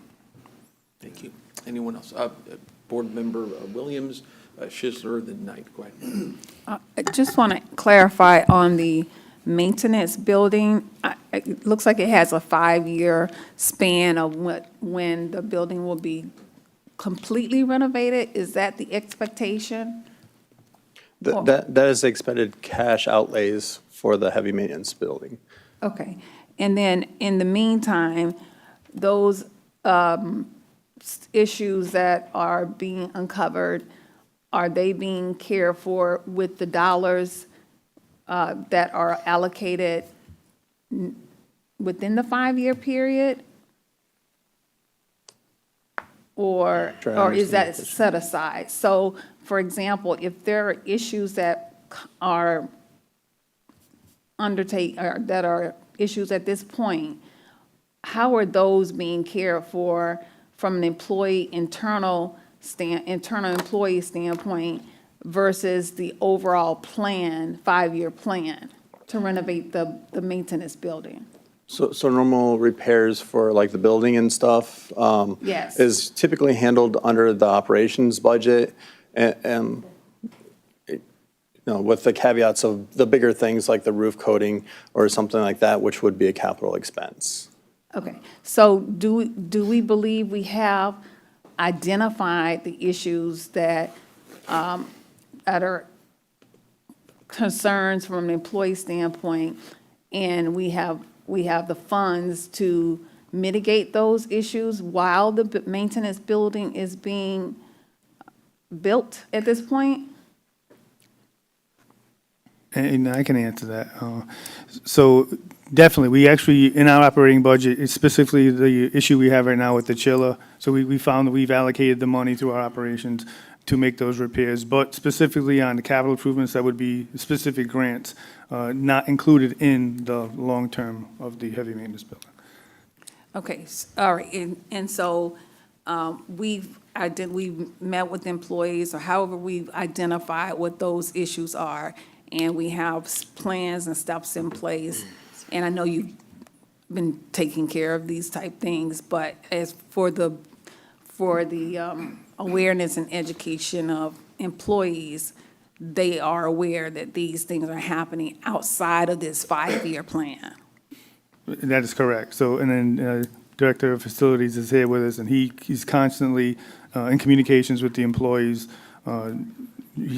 Thank you. Anyone else? Board Member Williams, Schizler, then Knight. Go ahead. I just want to clarify on the maintenance building. It looks like it has a 5-year span of when the building will be completely renovated. Is that the expectation? That is expected cash outlays for the heavy maintenance building. Okay. And then in the meantime, those issues that are being uncovered, are they being cared for with the dollars that are allocated within the 5-year period? Or is that set aside? So, for example, if there are issues that are that are issues at this point, how are those being cared for from an internal employee standpoint versus the overall plan, 5-year plan to renovate the maintenance building? So normal repairs for like the building and stuff Yes. is typically handled under the operations budget, and with the caveats of the bigger things like the roof coating or something like that, which would be a capital expense. Okay, so do we believe we have identified the issues that are concerns from an employee standpoint, and we have the funds to mitigate those issues while the maintenance building is being built at this point? And I can answer that. So definitely, we actually, in our operating budget, it's specifically the issue we have right now with the chiller. So we found that we've allocated the money to our operations to make those repairs. But specifically on the capital improvements, that would be specific grants, not included in the long term of the heavy maintenance building. Okay, all right, and so we've met with employees, or however we've identified what those issues are, and we have plans and steps in place. And I know you've been taking care of these type things, but as for the awareness and education of employees, they are aware that these things are happening outside of this 5-year plan. That is correct. So, and then Director of Facilities is here with us, and he's constantly in communications with the employees.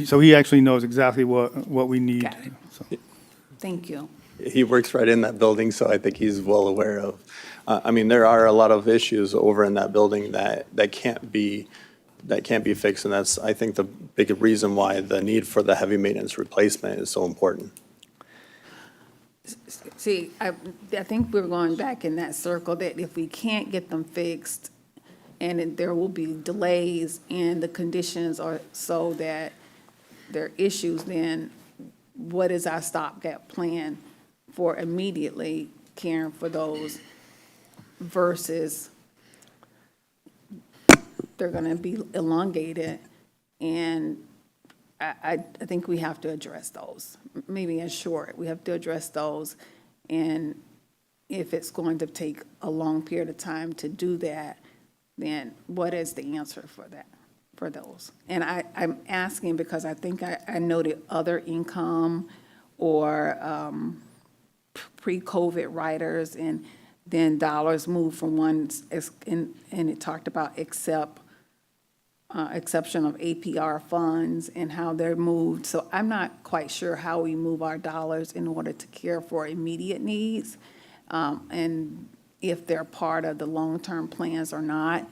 So he actually knows exactly what we need. Got it. So. Thank you. He works right in that building, so I think he's well aware of. There are a lot of issues over in that building that can't be fixed, and that's, I think, the big reason why the need for the heavy maintenance replacement is so important. See, I think we're going back in that circle, that if we can't get them fixed, and there will be delays, and the conditions are so that there are issues, then what is our stopgap plan for immediately caring for those versus they're going to be elongated? And I think we have to address those. Maybe in short, we have to address those. And if it's going to take a long period of time to do that, then what is the answer for that, for those? And I'm asking because I think I noted other income or pre-COVID writers, and then dollars moved from one, and it talked about except exception of APR funds and how they're moved. So I'm not quite sure how we move our dollars in order to care for immediate needs, and if they're part of the long-term plans or not.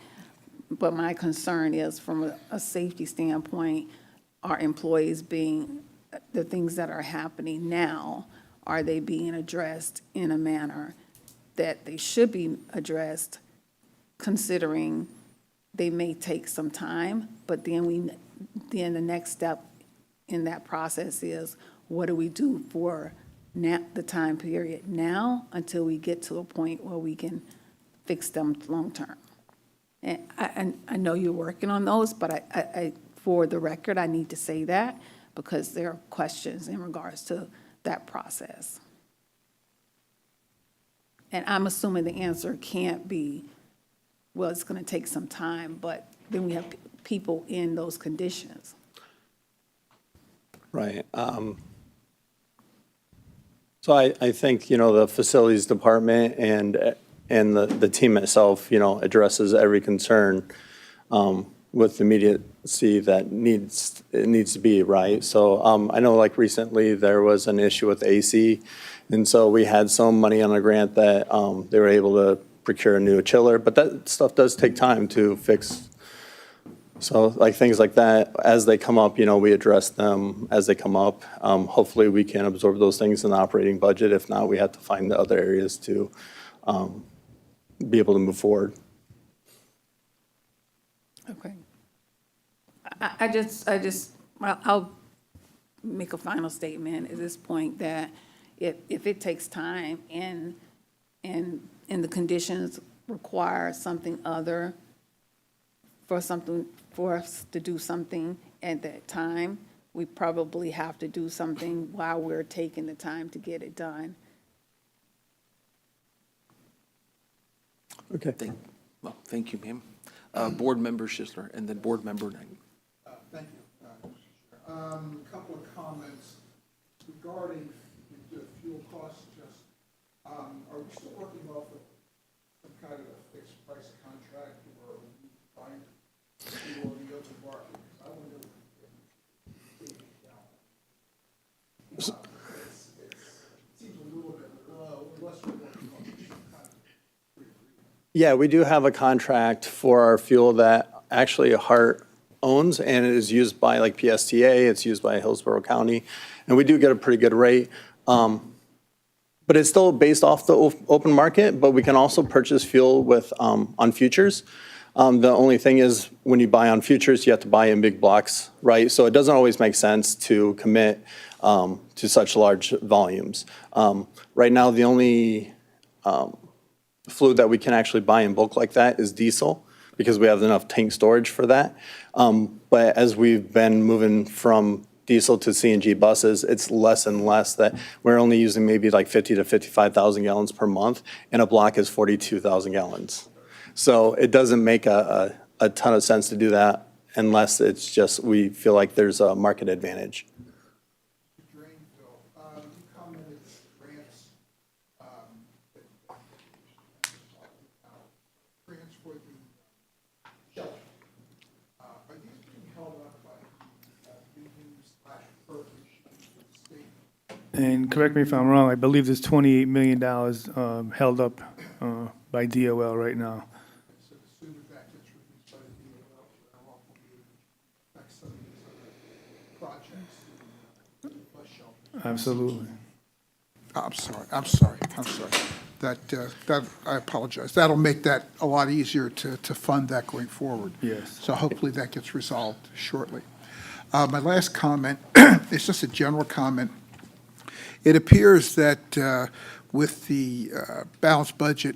But my concern is from a safety standpoint, are employees being, the things that are happening now, are they being addressed in a manner that they should be addressed, considering they may take some time, but then the next step in that process is, what do we do for now, the time period now, until we get to a point where we can fix them long-term? And I know you're working on those, but I, for the record, I need to say that, because there are questions in regards to that process. And I'm assuming the answer can't be, well, it's going to take some time, but then we have people in those conditions. Right. So I think, the facilities department and the team itself, addresses every concern with immediacy that it needs to be, right? So I know like recently there was an issue with AC, and so we had some money on a grant that they were able to procure a new chiller, but that stuff does take time to fix. So like things like that, as they come up, we address them as they come up. Hopefully we can absorb those things in the operating budget. If not, we have to find the other areas to be able to move forward. Okay. I'll make a final statement at this point that if it takes time and the conditions require something other, for us to do something at that time, we probably have to do something while we're taking the time to get it done. Okay. Thank you, ma'am. Board Member Schisler, and then Board Member Knight. Thank you. A couple of comments regarding the fuel costs. Are we still working off of some kind of a fixed price contract, or are we buying fuel on the open market? I wonder if it seems a little bit low, unless we're working on some kind of. Yeah, we do have a contract for our fuel that actually HART owns, and it is used by like PSTA, it's used by Hillsborough County, and we do get a pretty good rate. But it's still based off the open market, but we can also purchase fuel with on futures. The only thing is, when you buy on futures, you have to buy in big blocks, right? So it doesn't always make sense to commit to such large volumes. Right now, the only fluid that we can actually buy in bulk like that is diesel, because we have enough tank storage for that. But as we've been moving from diesel to CNG buses, it's less and less that we're only using maybe like 50 to 55,000 gallons per month, and a block is 42,000 gallons. So it doesn't make a ton of sense to do that unless it's just, we feel like there's a market advantage. And correct me if I'm wrong, I believe there's $28 million held up by DOL right now. So the sooner that gets released by the DOL, that'll also be affect some of these other projects, bus shelters. Absolutely. I'm sorry. That, I apologize. That'll make that a lot easier to fund that going forward. Yes. So hopefully that gets resolved shortly. My last comment is just a general comment. It appears that with the balanced budget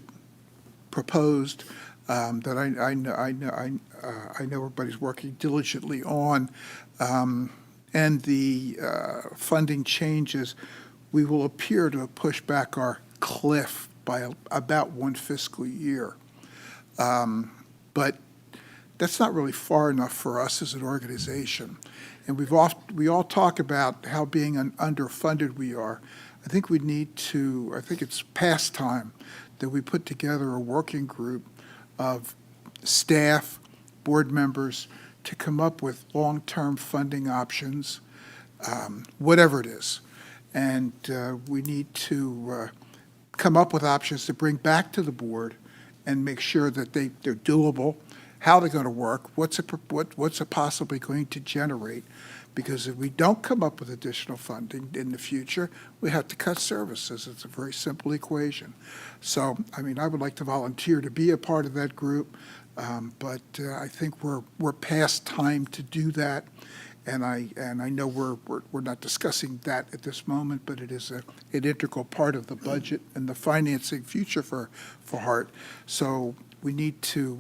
proposed, that I know everybody's working diligently on, and the funding changes, we will appear to push back our cliff by about one fiscal year. But that's not really far enough for us as an organization. And we all talk about how being underfunded we are. I think it's past time that we put together a working group of staff, board members, to come up with long-term funding options, whatever it is. And we need to come up with options to bring back to the board and make sure that they're doable, how they're going to work, what's it possibly going to generate. Because if we don't come up with additional funding in the future, we have to cut services. It's a very simple equation. So, I mean, I would like to volunteer to be a part of that group, but I think we're past time to do that. And I know we're not discussing that at this moment, but it is an integral part of the budget and the financing future for HART. So we need to,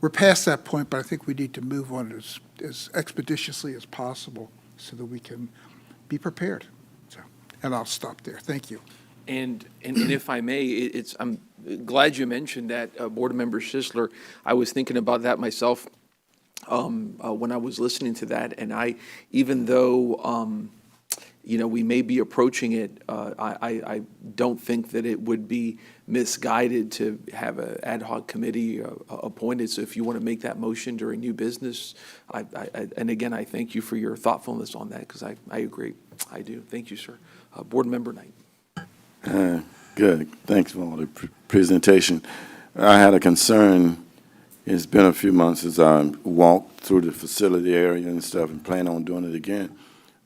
we're past that point, but I think we need to move on as expeditiously as possible so that we can be prepared. So, and I'll stop there. Thank you. And if I may, I'm glad you mentioned that, Board Member Schisler. I was thinking about that myself when I was listening to that, and even though we may be approaching it, I don't think that it would be misguided to have an ad hoc committee appointed. So if you want to make that motion during new business, and again, I thank you for your thoughtfulness on that, because I agree. I do. Thank you, sir. Board Member Knight. Good. Thanks for all the presentation. I had a concern. It's been a few months since I walked through the facility area and stuff, and plan on doing it again.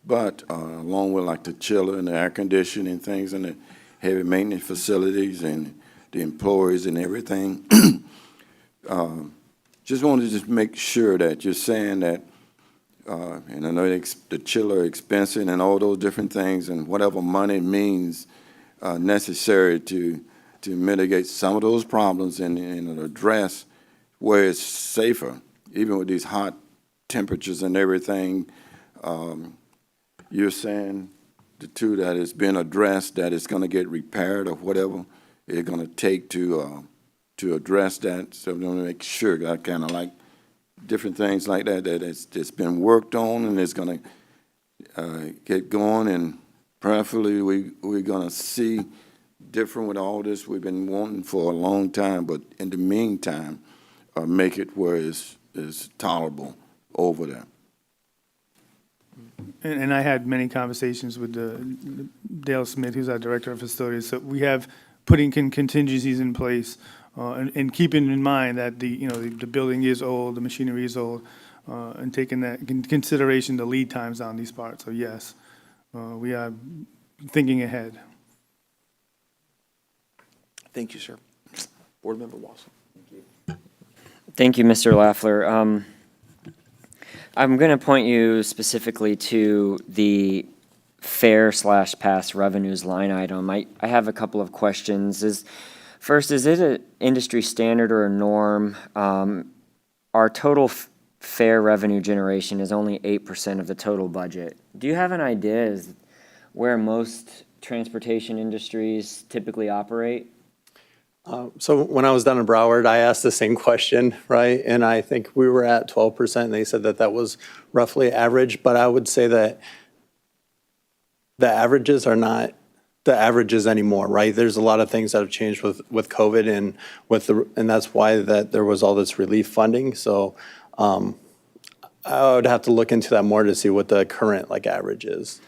But along with like the chiller and the air conditioning things and the heavy maintenance facilities and the employees and everything, just wanted to just make sure that you're saying that, and I know the chiller expensive and all those different things, and whatever money means necessary to mitigate some of those problems and address where it's safer, even with these hot temperatures and everything. You're saying the two that has been addressed, that it's going to get repaired or whatever it's going to take to address that. So we want to make sure, I kind of like different things like that, that it's been worked on and it's going to get going, and prayerfully we're going to see different with all this we've been wanting for a long time, but in the meantime, make it where it's tolerable over there. And I had many conversations with Dale Smith, who's our Director of Facilities. So we have putting contingencies in place, and keeping in mind that the building is old, the machinery is old, and taking that in consideration, the lead times on these parts. So yes, we are thinking ahead. Thank you, sir. Board Member Watson. Thank you, Mr. Lafler. I'm going to point you specifically to the fare/pass revenues line item. I have a couple of questions. First, is it an industry standard or a norm? Our total fare revenue generation is only 8% of the total budget. Do you have an idea as where most transportation industries typically operate? So when I was down in Broward, I asked the same question, right? And I think we were at 12%, and they said that was roughly average. But I would say that the averages are not the averages anymore, right? There's a lot of things that have changed with COVID and that's why that there was all this relief funding. So I would have to look into that more to see what the current average is.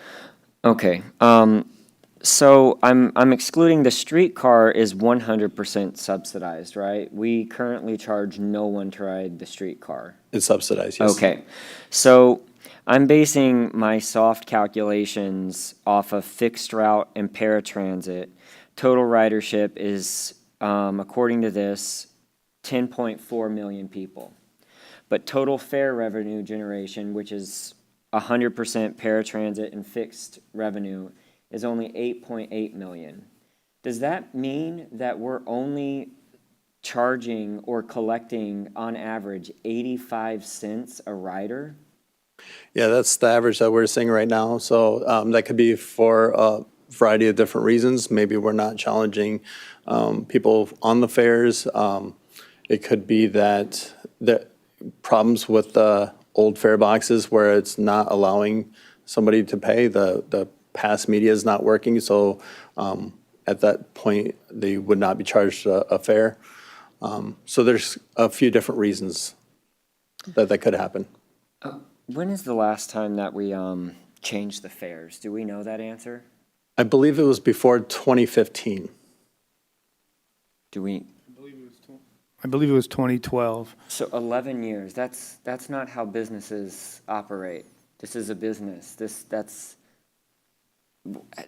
Okay. So I'm excluding the streetcar is 100% subsidized, right? We currently charge no one to ride the streetcar. It's subsidized, yes. Okay. So I'm basing my soft calculations off of fixed route and paratransit. Total ridership is, according to this, 10.4 million people. But total fare revenue generation, which is 100% paratransit and fixed revenue, is only 8.8 million. Does that mean that we're only charging or collecting on average 85 cents a rider? Yeah, that's the average that we're seeing right now. So that could be for a variety of different reasons. Maybe we're not challenging people on the fares. It could be that the problems with the old fare boxes where it's not allowing somebody to pay. The pass media is not working, so at that point they would not be charged a fare. So there's a few different reasons that could happen. When is the last time that we changed the fares? Do we know that answer? I believe it was before 2015. Do we? I believe it was 2012. So 11 years, that's not how businesses operate. This is a business.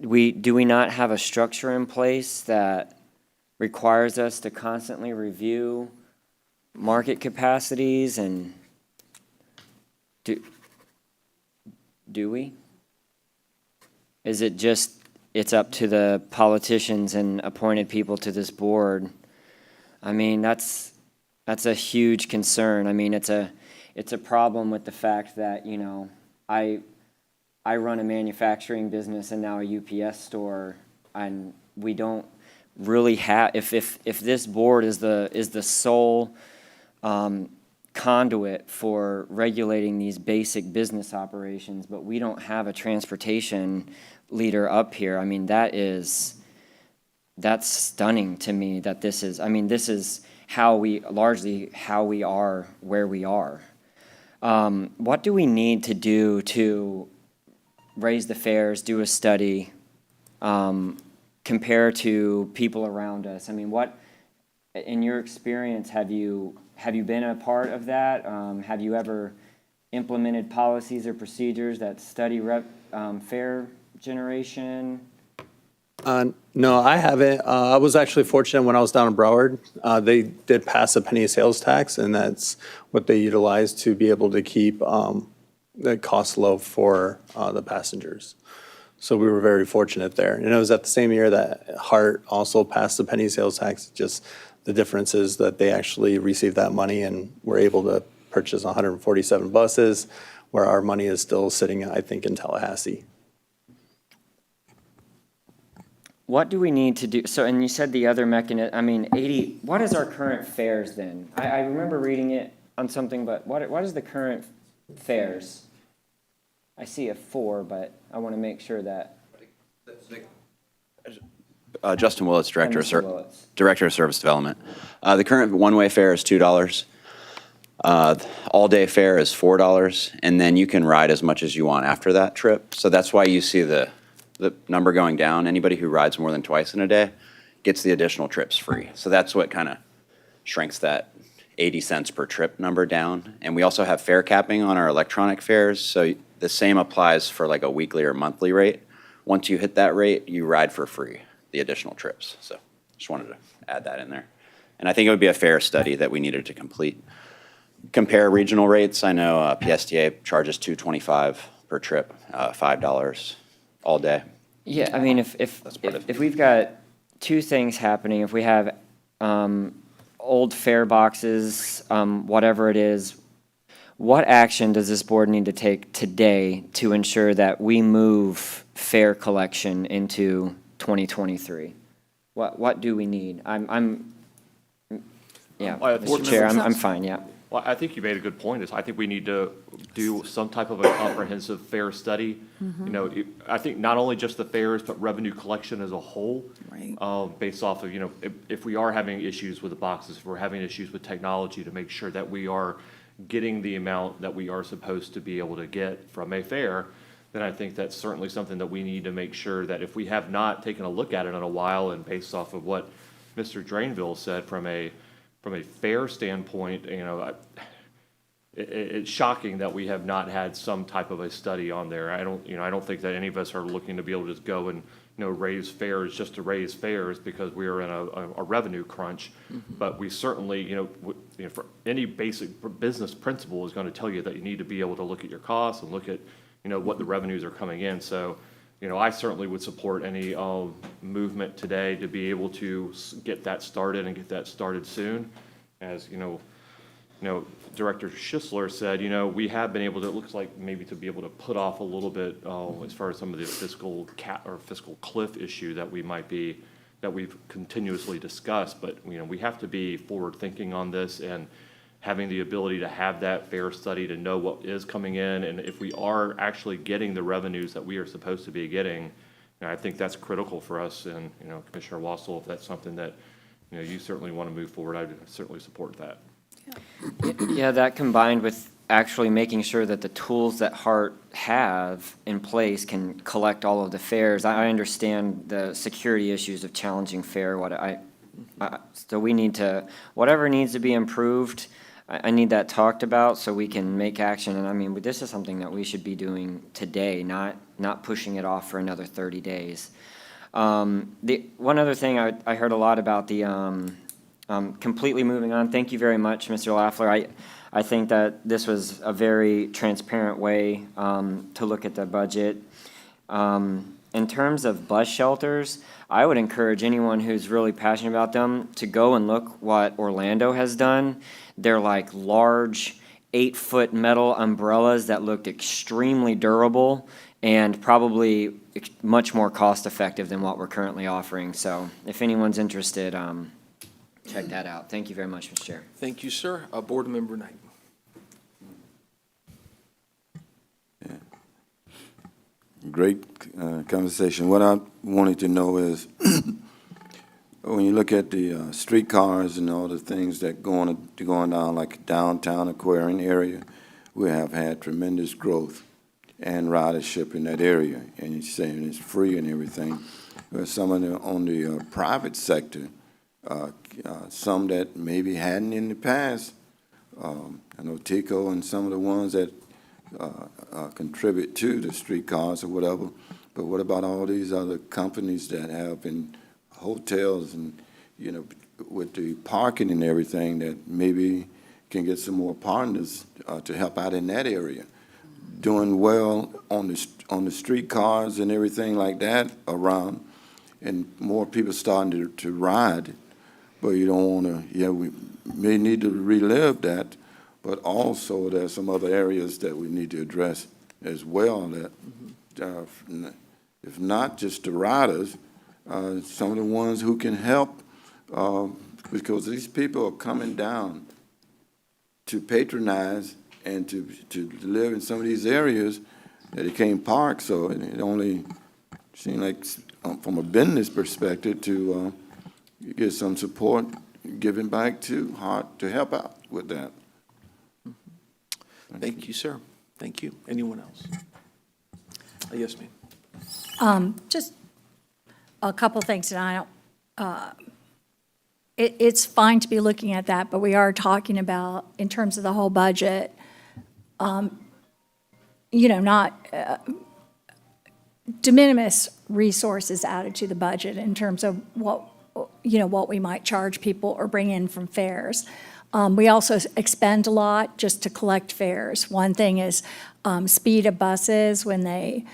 Do we not have a structure in place that requires us to constantly review market capacities and do we? Is it just, it's up to the politicians and appointed people to this board? I mean, that's a huge concern. I mean, it's a problem with the fact that, you know, I run a manufacturing business and now a UPS store, and we don't really have, if this board is the sole conduit for regulating these basic business operations, but we don't have a transportation leader up here, I mean, that's stunning to me that this is largely how we are where we are. What do we need to do to raise the fares, do a study, compare to people around us? I mean, what, in your experience, have you been a part of that? Have you ever implemented policies or procedures that study fare generation? No, I haven't. I was actually fortunate when I was down in Broward. They did pass a penny sales tax, and that's what they utilized to be able to keep the cost low for the passengers. So we were very fortunate there. And it was at the same year that HART also passed the penny sales tax. Just the difference is that they actually received that money and were able to purchase 147 buses, where our money is still sitting, I think, in Tallahassee. What do we need to do? So, and you said the other mechanism, I mean, what is our current fares then? I remember reading it on something, but what is the current fares? I see a 4, but I want to make sure that. Justin Willits, Director Mr. of Willits. Director of Service Development. The current one-way fare is $2. All-day fare is $4, and then you can ride as much as you want after that trip. So that's why you see the number going down. Anybody who rides more than twice in a day gets the additional trips free. So that's what kind of shrinks that 80 cents per trip number down. And we also have fare capping on our electronic fares. So the same applies for like a weekly or monthly rate. Once you hit that rate, you ride for free, the additional trips. So just wanted to add that in there. And I think it would be a fair study that we needed to complete. Compare regional rates. I know PSTA charges $2.25 per trip, $5 all day. Yeah, I mean, if we've got two things happening, if we have old fare boxes, whatever it is, what action does this board need to take today to ensure that we move fare collection into 2023? What do we need? Mr. Chair, I'm fine, yeah. Well, I think you made a good point. I think we need to do some type of a comprehensive fare study. You know, I think not only just the fares, but revenue collection as a whole. Right. Based off of, you know, if we are having issues with the boxes, if we're having issues with technology, to make sure that we are getting the amount that we are supposed to be able to get from a fare, then I think that's certainly something that we need to make sure that if we have not taken a look at it in a while, and based off of what Mr. Drainville said from a fare standpoint, you know, it's shocking that we have not had some type of a study on there. I don't think that any of us are looking to be able to just go and, you know, raise fares just to raise fares because we are in a revenue crunch. But we certainly, you know, for any basic business principle is going to tell you that you need to be able to look at your costs and look at, you know, what the revenues are coming in. So, you know, I certainly would support any movement today to be able to get that started and get that started soon. As you know, Director Schisler said, you know, we have been able to, it looks like maybe to be able to put off a little bit as far as some of the fiscal cliff issue that we've continuously discussed. But, you know, we have to be forward thinking on this and having the ability to have that fare study to know what is coming in, and if we are actually getting the revenues that we are supposed to be getting, you know, I think that's critical for us. And, you know, Commissioner Wassel, if that's something that, you know, you certainly want to move forward, I would certainly support that. Yeah, that combined with actually making sure that the tools that HART have in place can collect all of the fares. I understand the security issues of challenging fare, so we need to, whatever needs to be improved, I need that talked about so we can make action. And I mean, this is something that we should be doing today, not pushing it off for another 30 days. The one other thing I heard a lot about the completely moving on. Thank you very much, Mr. Lafleur. I think that this was a very transparent way to look at the budget. In terms of bus shelters, I would encourage anyone who's really passionate about them to go and look what Orlando has done. They're like large 8-foot metal umbrellas that looked extremely durable and probably much more cost effective than what we're currently offering. So if anyone's interested, check that out. Thank you very much, Mr. Chair. Thank you, sir. Board Member Knight. Great conversation. What I wanted to know is, when you look at the streetcars and all the things that going down, like downtown Aquarian area, we have had tremendous growth and ridership in that area, and you're saying it's free and everything. There's some on the private sector, some that maybe hadn't in the past. I know Tico and some of the ones that contribute to the streetcars or whatever. But what about all these other companies that have in hotels and, you know, with the parking and everything, that maybe can get some more partners to help out in that area? Doing well on the streetcars and everything like that around, and more people starting to ride. But you don't want to, we may need to relive that, but also there's some other areas that we need to address as well, that if not just the riders, some of the ones who can help, because these people are coming down to patronize and to live in some of these areas that they can't park. So it only seems like, from a business perspective, to get some support given back to HART to help out with that. Thank you, sir. Thank you. Anyone else? Yes, ma'am. Just a couple things, and I don't, it's fine to be looking at that, but we are talking about, in terms of the whole budget, not de minimis resources added to the budget in terms of what we might charge people or bring in from fares. We also expend a lot just to collect fares. One thing is speed of buses when they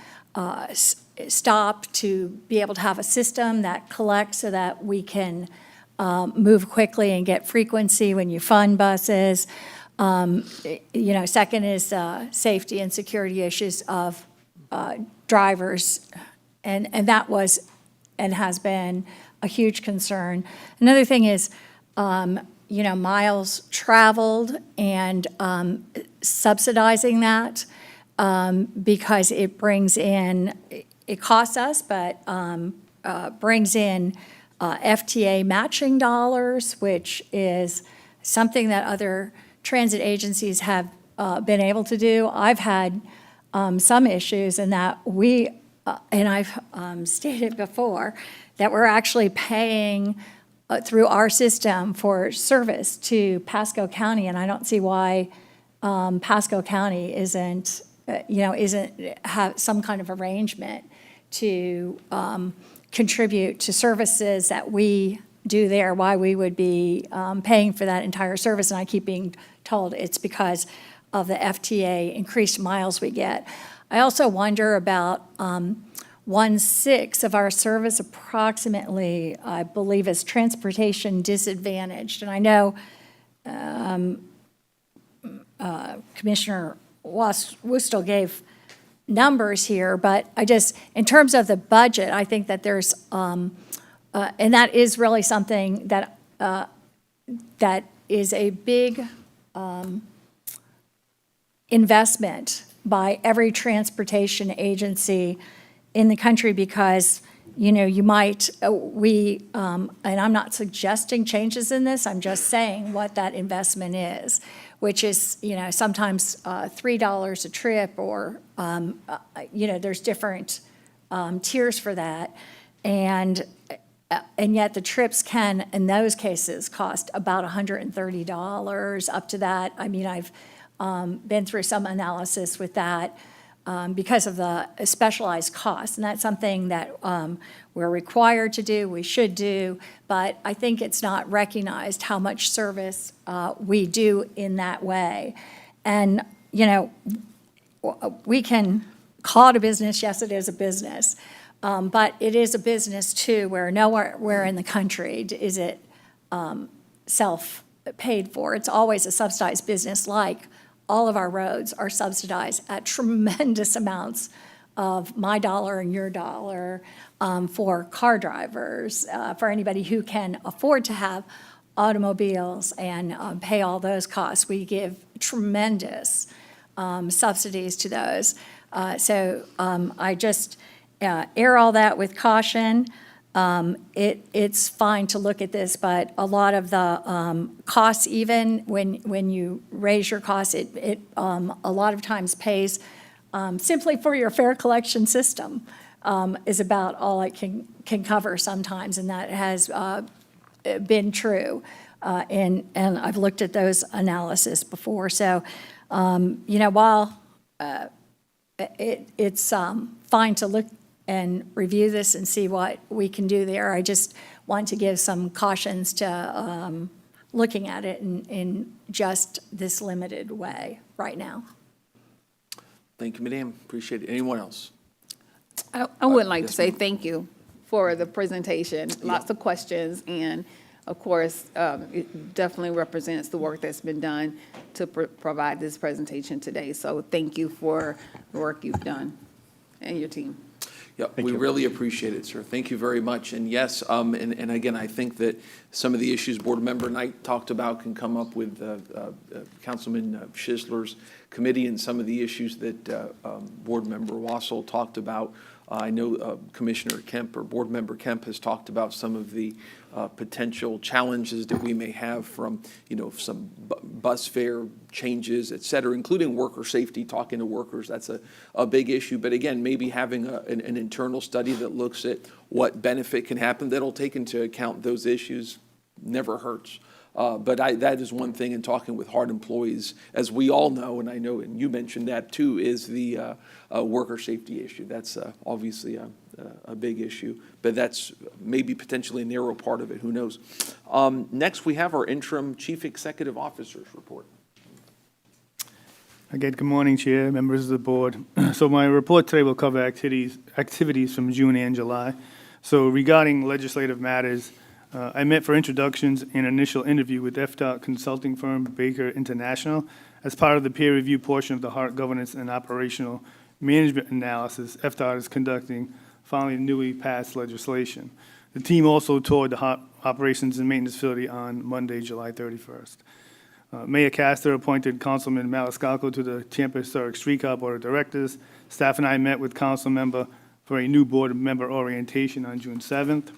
stop, to be able to have a system that collects so that we can move quickly and get frequency when you fund buses. Second is safety and security issues of drivers, and that was and has been a huge concern. Another thing is, miles traveled and subsidizing that, because it brings in, it costs us, but brings in FTA matching dollars, which is something that other transit agencies have been able to do. I've had some issues in that and I've stated before, that we're actually paying through our system for service to Pasco County, and I don't see why Pasco County isn't have some kind of arrangement to contribute to services that we do there, why we would be paying for that entire service. And I keep being told it's because of the FTA increased miles we get. I also wonder about 1/6 of our service approximately, I believe, is transportation disadvantaged. And I know Commissioner Wustel gave numbers here, but in terms of the budget, I think that there's, and that is really something that that is a big investment by every transportation agency in the country, because You know, you might, and I'm not suggesting changes in this, I'm just saying what that investment is, which is, you know, sometimes $3 a trip, or, you know, there's different tiers for that. And yet the trips can, in those cases, cost about $130 up to that. I mean, I've been through some analysis with that because of the specialized costs. And that's something that we're required to do, we should do, but I think it's not recognized how much service we do in that way. And, you know, we can call it a business, yes, it is a business. But it is a business too, where nowhere in the country is it self-paid for. It's always a subsidized business, like all of our roads are subsidized at tremendous amounts of my dollar and your dollar for car drivers, for anybody who can afford to have automobiles and pay all those costs. We give tremendous subsidies to those. So I just air all that with caution. It's fine to look at this, but a lot of the costs, even when you raise your costs, it a lot of times pays simply for your fare collection system is about all it can cover sometimes, and that has been true. And I've looked at those analysis before. So, you know, while it's fine to look and review this and see what we can do there, I just want to give some cautions to looking at it in just this limited way right now. Thank you, Madam. Appreciate it. Anyone else? I would like to yes, say ma'am. thank you for the presentation, lots of questions, and of course, it definitely represents the work that's been done to provide this presentation today. So thank you for the work you've done and your team. Yeah, we really appreciate it, sir. Thank you very much. And yes, and again, I think that some of the issues Board Member Knight talked about can come up with Councilman Schisler's committee, and some of the issues that Board Member Wassel talked about. I know Commissioner Kemp or Board Member Kemp has talked about some of the potential challenges that we may have from, you know, some bus fare changes, et cetera, including worker safety, talking to workers. That's a big issue. But again, maybe having an internal study that looks at what benefit can happen that'll take into account those issues never hurts. But that is one thing in talking with HART employees, as we all know, and I know, and you mentioned that too, is the worker safety issue. That's obviously a big issue, but that's maybe potentially a narrow part of it, who knows. Next, we have our interim chief executive officer's report. Again, good morning, Chair, members of the board. So my report today will cover activities from June and July. So regarding legislative matters, I met for introductions and initial interview with FDOT consulting firm Baker International as part of the peer review portion of the HART governance and operational management analysis FDOT is conducting following newly passed legislation. The team also toured the HART operations and maintenance facility on Monday, July 31st. Mayor Castor appointed Councilman Maniscalco to the Tampa Historic Streetcar Board of Directors. Staff and I met with council member for a new board member orientation on June 7th.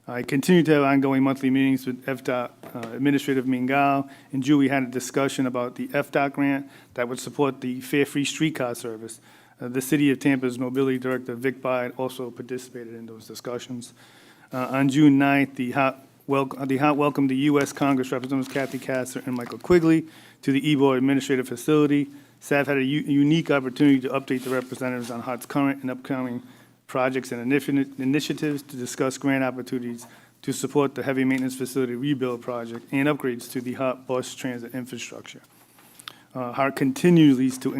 I continue to have ongoing monthly meetings with FDOT Administrative Mingal. In June, we had a discussion about the FDOT grant that would support the fare-free streetcar service. The City of Tampa's Mobility Director, Vic Bide, also participated in those discussions. On June 9th, the HART welcomed the U.S. Congress Representatives Kathy Castor and Michael Quigley to the E-Board Administrative Facility. Staff had a unique opportunity to update the representatives on HART's current and upcoming projects and initiatives to discuss grant opportunities to support the heavy maintenance facility rebuild project and upgrades to the HART bus transit infrastructure. HART continues to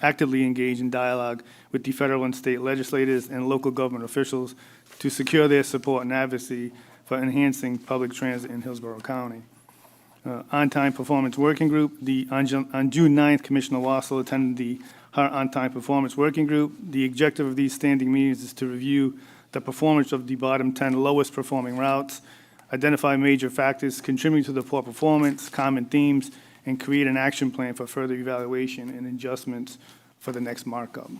actively engage in dialogue with the federal and state legislators and local government officials to secure their support and advocacy for enhancing public transit in Hillsborough County. On-time performance working group. On June 9th, Commissioner Wassel attended the HART on-time performance working group. The objective of these standing meetings is to review the performance of the bottom 10 lowest performing routes, identify major factors contributing to the poor performance, common themes, and create an action plan for further evaluation and adjustments for the next markup.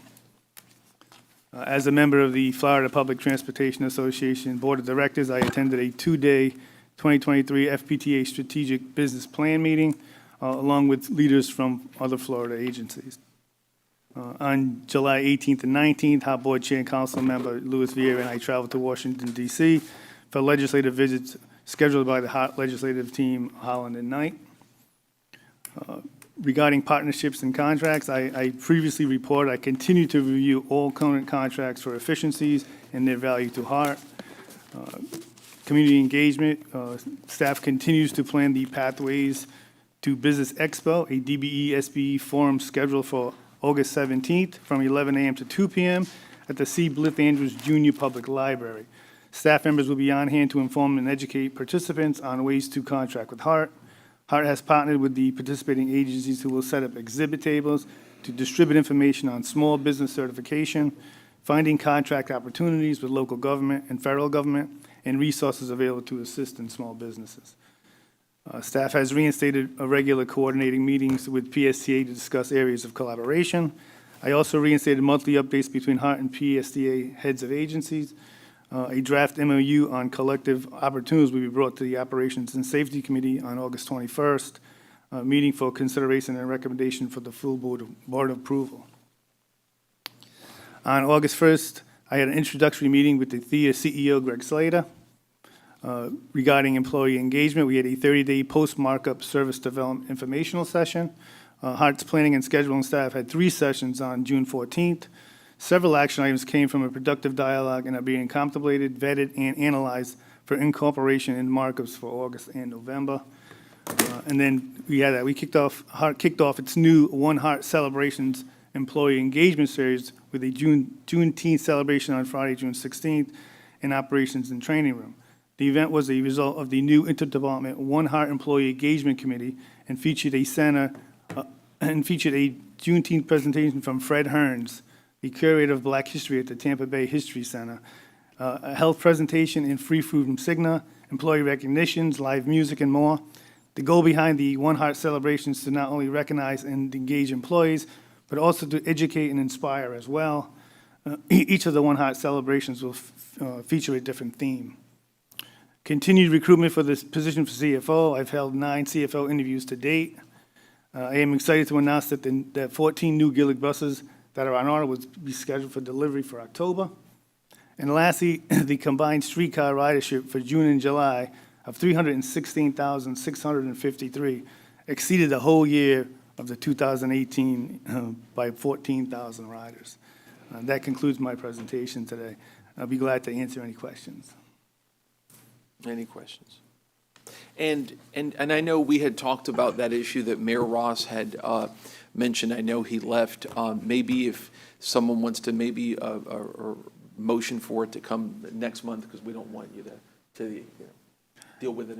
As a member of the Florida Public Transportation Association Board of Directors, I attended a two-day 2023 FPTA Strategic Business Plan meeting, along with leaders from other Florida agencies. On July 18th and 19th, HART Board Chair and Council Member Louis Vieira and I traveled to Washington, D.C. for legislative visits scheduled by the HART legislative team, Holland and Knight. Regarding partnerships and contracts, I previously reported I continue to review all current contracts for efficiencies and their value to HART. Community engagement, staff continues to plan the Pathways to Business Expo, a DBE SBE forum scheduled for August 17th from 11 a.m. to 2 p.m. at the C. Blith Andrews Junior Public Library. Staff members will be on hand to inform and educate participants on ways to contract with HART. HART has partnered with the participating agencies who will set up exhibit tables to distribute information on small business certification, finding contract opportunities with local government and federal government, and resources available to assist in small businesses. Staff has reinstated regular coordinating meetings with PSTA to discuss areas of collaboration. I also reinstated monthly updates between HART and PSTA heads of agencies. A draft MOU on collective opportunities will be brought to the Operations and Safety Committee on August 21st, meeting for consideration and recommendation for the full board approval. On August 1st, I had an introductory meeting with the THEA CEO, Greg Slater. Regarding employee engagement, we had a 30-day post-markup service development informational session. HART's planning and scheduling staff had 3 sessions on June 14th. Several action items came from a productive dialogue and are being contemplated, vetted, and analyzed for incorporation in markups for August and November. And then HART kicked off its new One HART Celebrations employee engagement series with a Juneteenth celebration on Friday, June 16th, in operations and training room. The event was a result of the new interdepartment One HART Employee Engagement Committee and featured a Juneteenth presentation from Fred Hearns, the curator of Black History at the Tampa Bay History Center, a health presentation and free food from Cigna, employee recognitions, live music, and more. The goal behind the One HART celebrations is to not only recognize and engage employees, but also to educate and inspire as well. Each of the One HART celebrations will feature a different theme. Continued recruitment for this position for CFO. I've held 9 CFO interviews to date. I am excited to announce that 14 new Gillig buses that are on order will be scheduled for delivery for October. And lastly, the combined streetcar ridership for June and July of 316,653 exceeded the whole year of the 2018 by 14,000 riders. That concludes my presentation today. I'll be glad to answer any questions. Any questions? And I know we had talked about that issue that Mayor Ross had mentioned. I know he left. Maybe if someone wants to maybe or motion for it to come next month, because we don't want you to deal with it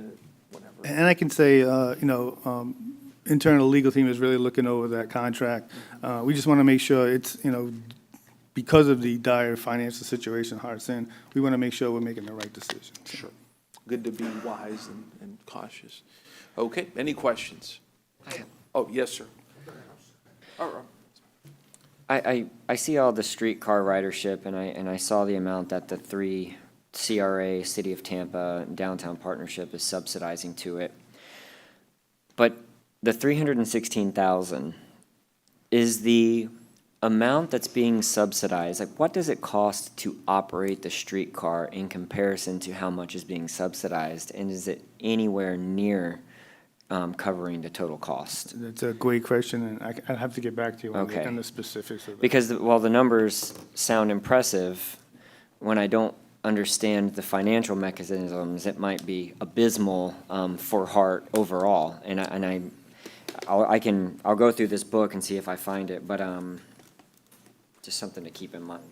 whenever. And I can say, internal legal team is really looking over that contract. We just want to make sure it's, because of the dire financial situation HART's in, we want to make sure we're making the right decision. Sure. Good to be wise and cautious. Okay, any questions? Oh, yes, sir. All right. I see all the streetcar ridership, and I saw the amount that the 3 CRA, City of Tampa, Downtown Partnership is subsidizing to it. But the 316,000 is the amount that's being subsidized. Like, what does it cost to operate the streetcar in comparison to how much is being subsidized? And is it anywhere near covering the total cost? That's a great question, and I have to get back to you on Okay. the specifics of that. Because while the numbers sound impressive, when I don't understand the financial mechanisms, it might be abysmal for HART overall. I'll go through this book and see if I find it, but just something to keep in mind.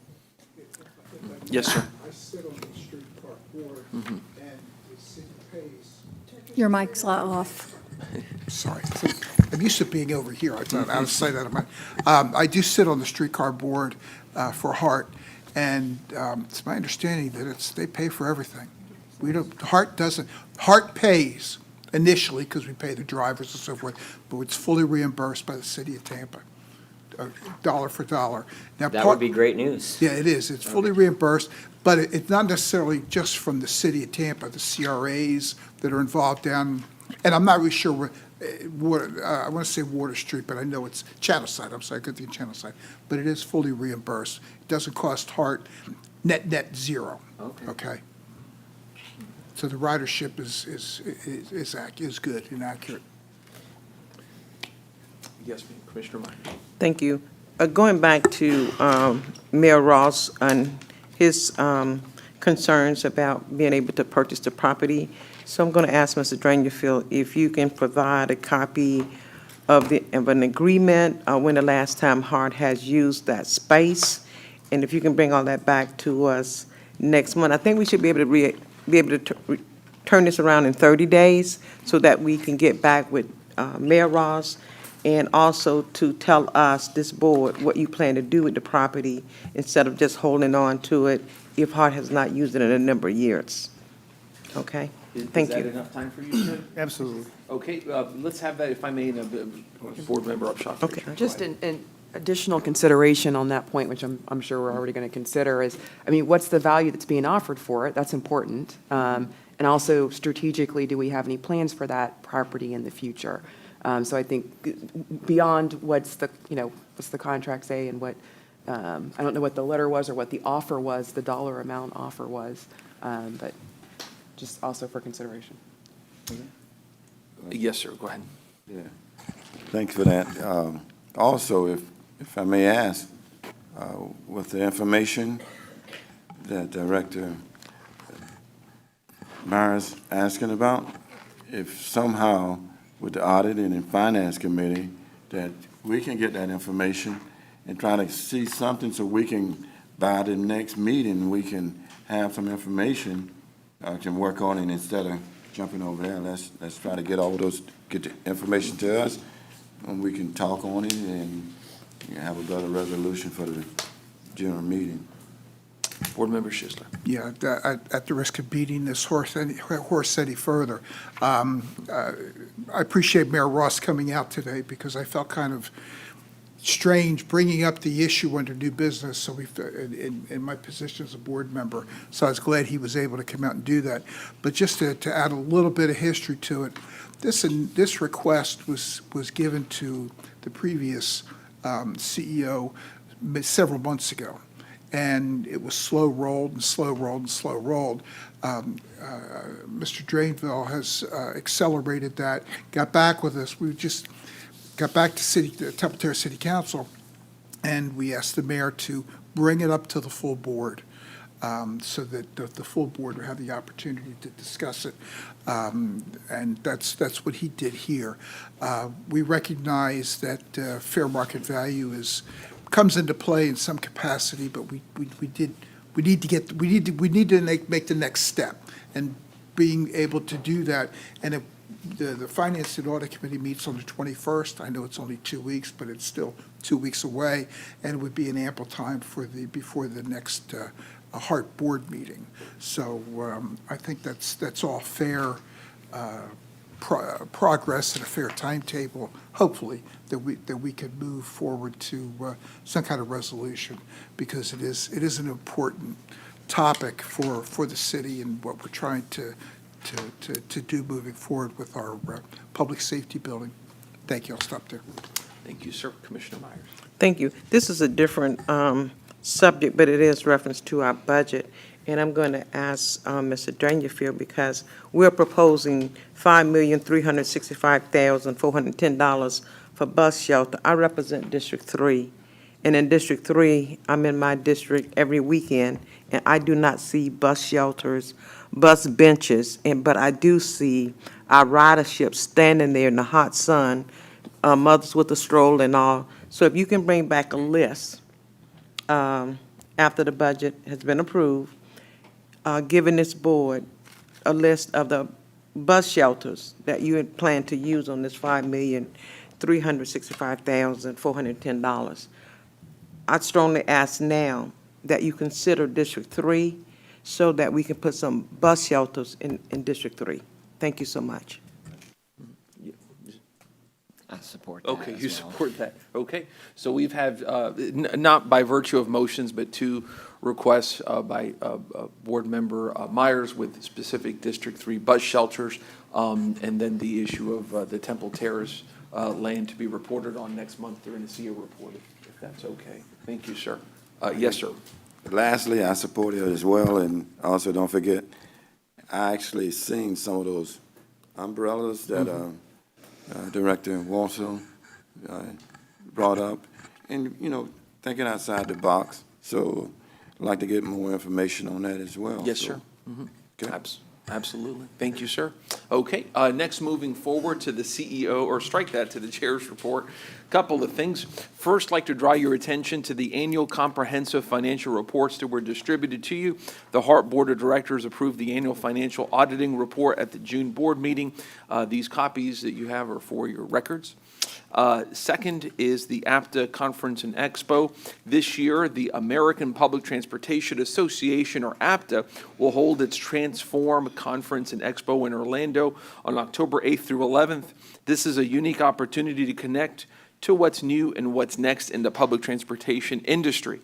Yes, sir. I sit on the streetcar board, and the city pays. Your mic's off. Sorry. I'm used to being over here. I thought I was saying that. I do sit on the streetcar board for HART, and it's my understanding that they pay for everything. HART pays initially because we pay the drivers and so forth, but it's fully reimbursed by the city of Tampa. dollar for dollar. Now, That would be great news. Yeah, it is. It's fully reimbursed, but it's not necessarily just from the city of Tampa, the CRAs that are involved down, and I'm not really sure where, I want to say Water Street, but I know it's Channelside. I'm sorry, I could think Channelside. But it is fully reimbursed. It doesn't cost HART net zero. Okay? So the ridership is good and accurate. Yes, Commissioner Meyer. Thank you. Going back to Mayor Ross and his concerns about being able to purchase the property. So I'm going to ask Mr. Dangerfield if you can provide a copy of an agreement, when the last time HART has used that space, and if you can bring all that back to us next month. I think we should be able to turn this around in 30 days so that we can get back with Mayor Ross, and also to tell us, this board, what you plan to do with the property instead of just holding on to it if HART has not used it in a number of years. Okay? Thank Is that you. enough time for you, sir? Absolutely. Okay, let's have that, if I may, Board Member Upshaw. Okay. Just an additional consideration on that point, which I'm sure we're already going to consider, is, I mean, what's the value that's being offered for it? That's important. And also strategically, do we have any plans for that property in the future? So I think beyond what's the contract say and what, I don't know what the letter was or what the offer was, the dollar amount offer was, but just also for consideration. Yes, sir, go ahead. Yeah, thanks for that. Also, if I may ask, with the information that Director Myers asking about, if somehow with the Audit and Finance Committee, that we can get that information and try to see something so we can, by the next meeting, we can have some information, can work on it instead of jumping over there. Let's try to get get the information to us, and we can talk on it and have a better resolution for the general meeting. Board Member Schisler. Yeah, at the risk of beating this horse any further, I appreciate Mayor Ross coming out today because I felt kind of strange bringing up the issue under new business. So in my position as a board member, so I was glad he was able to come out and do that. But just to add a little bit of history to it, this request was given to the previous CEO several months ago. And it was slow-rolled and slow-rolled and slow-rolled. Mr. Drainville has accelerated that, got back with us. We just got back to Temple Terrace City Council, and we asked the mayor to bring it up to the full board so that the full board would have the opportunity to discuss it. And that's what he did here. We recognize that fair market value comes into play in some capacity, but we need to make the next step, and being able to do that. And the Finance and Audit Committee meets on the 21st. I know it's only 2 weeks, but it's still 2 weeks away, and it would be an ample time before the next HART board meeting. So I think that's all fair progress and a fair timetable, hopefully, that we can move forward to some kind of resolution, because it is an important topic for the city and what we're trying to do moving forward with our public safety building. Thank you. I'll stop there. Thank you, sir. Commissioner Myers. Thank you. This is a different subject, but it is reference to our budget. And I'm going to ask Mr. Dangerfield, because we're proposing $5,365,410 for bus shelter. I represent District 3. And in District 3, I'm in my district every weekend, and I do not see bus shelters, bus benches, but I do see our ridership standing there in the hot sun, mothers with a stroller and all. So if you can bring back a list after the budget has been approved, giving this board a list of the bus shelters that you had planned to use on this $5,365,410. I'd strongly ask now that you consider District 3 so that we can put some bus shelters in District 3. Thank you so much. support that Okay, as you well. support that. Okay. So we've had, not by virtue of motions, but two requests by Board Member Myers with specific District 3 bus shelters, and then the issue of the Temple Terrace land to be reported on next month during the CEO report, if that's okay. Thank you, sir. Yes, sir. Lastly, I support it as well, and also don't forget, I actually seen some of those umbrellas that Director Walsall brought up, and, you know, thinking outside the box. So I'd like to get more information on that as well. Yes, So, sir. Mhm. Okay. Absolutely. Thank you, sir. Okay, next, moving forward to the CEO, or strike that, to the chair's report. Couple of things. First, like to draw your attention to the annual comprehensive financial reports that were distributed to you. The HART Board of Directors approved the annual financial auditing report at the June board meeting. These copies that you have are for your records. Second is the APTA Conference and Expo. This year, the American Public Transportation Association, or APTA, will hold its Transform Conference and Expo in Orlando on October 8th through 11th. This is a unique opportunity to connect to what's new and what's next in the public transportation industry.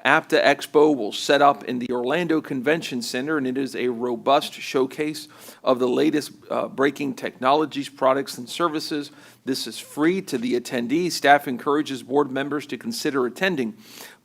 APTA Expo will set up in the Orlando Convention Center, and it is a robust showcase of the latest breaking technologies, products, and services. This is free to the attendees. Staff encourages board members to consider attending.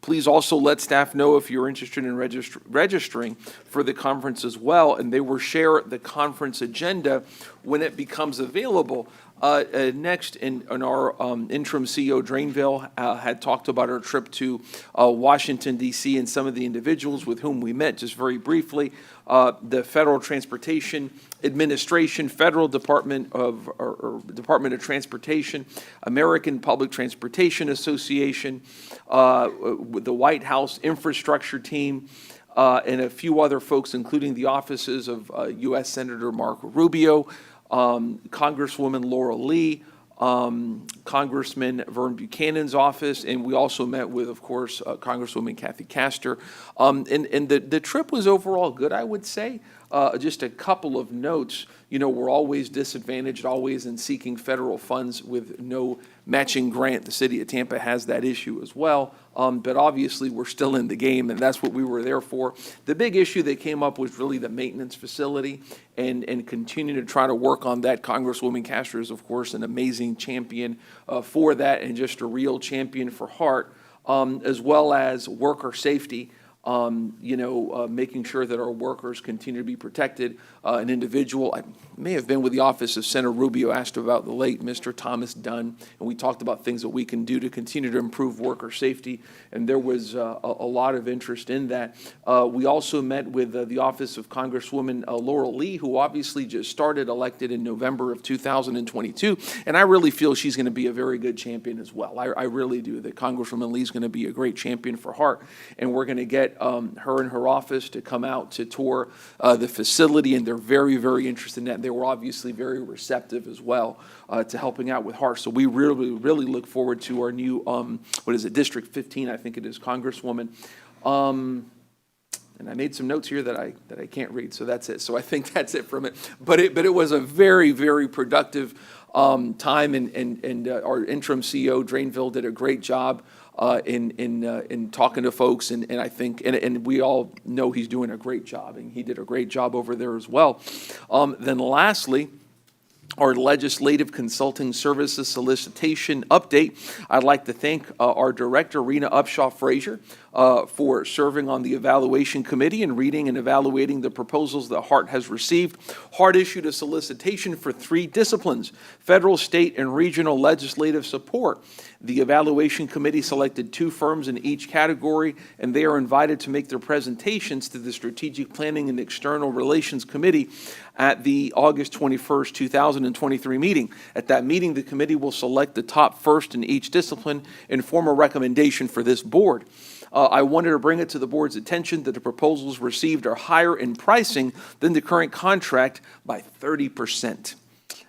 Please also let staff know if you're interested in registering for the conference as well, and they will share the conference agenda when it becomes available. Next, in our interim CEO, Drainville, had talked about our trip to Washington, D.C., and some of the individuals with whom we met, just very briefly. The Federal Transportation Administration, Federal Department of, or Department of Transportation, American Public Transportation Association, the White House Infrastructure Team, and a few other folks, including the offices of U.S. Senator Marco Rubio, Congresswoman Laura Lee, Congressman Vern Buchanan's office, and we also met with, of course, Congresswoman Kathy Castor. And the trip was overall good, I would say. Just a couple of notes. You know, we're always disadvantaged, always in seeking federal funds with no matching grant. The city of Tampa has that issue as well. But obviously, we're still in the game, and that's what we were there for. The big issue that came up was really the maintenance facility, and continue to try to work on that. Congresswoman Castor is, of course, an amazing champion for that, and just a real champion for HART, as well as worker safety. Making sure that our workers continue to be protected. An individual, I may have been with the office of Senator Rubio, asked about the late Mr. Thomas Dunn, and we talked about things that we can do to continue to improve worker safety, and there was a lot of interest in that. We also met with the office of Congresswoman Laura Lee, who obviously just started elected in November of 2022, and I really feel she's going to be a very good champion as well. I really do, that Congresswoman Lee is going to be a great champion for HART, and we're going to get her and her office to come out to tour the facility, and they're very, very interested in that. They were obviously very receptive as well to helping out with HART. So we really, really look forward to our new, District 15, I think it is, Congresswoman. And I made some notes here that I can't read, so that's it. So I think that's it from it. But it was a very, very productive time, and our interim CEO, Drainville, did a great job in talking to folks, and I think, and we all know he's doing a great job, and he did a great job over there as well. Then lastly, our legislative consulting services solicitation update. I'd like to thank our director, Rena Upshaw-Frazier, for serving on the evaluation committee and reading and evaluating the proposals that HART has received. HART issued a solicitation for 3 disciplines: federal, state, and regional legislative support. The evaluation committee selected 2 firms in each category, and they are invited to make their presentations to the Strategic Planning and External Relations Committee at the August 21st, 2023 meeting. At that meeting, the committee will select the top first in each discipline and form a recommendation for this board. I wanted to bring it to the board's attention that the proposals received are higher in pricing than the current contract by 30%.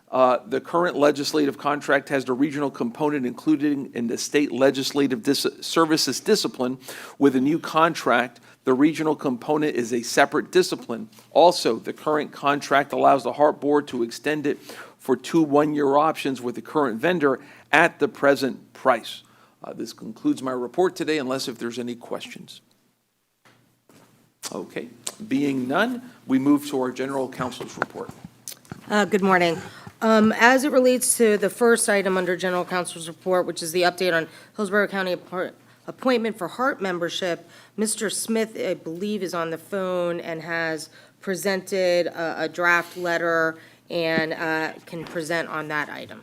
The current legislative contract has the regional component included in the state legislative services discipline. With a new contract, the regional component is a separate discipline. Also, the current contract allows the HART Board to extend it for 2 one-year options with the current vendor at the present price. This concludes my report today, unless if there's any questions. Okay, being none, we move to our general counsel's report. Good morning. As it relates to the first item under General Counsel's report, which is the update on Hillsborough County appointment for HART membership, Mr. Smith, I believe, is on the phone and has presented a draft letter and can present on that item.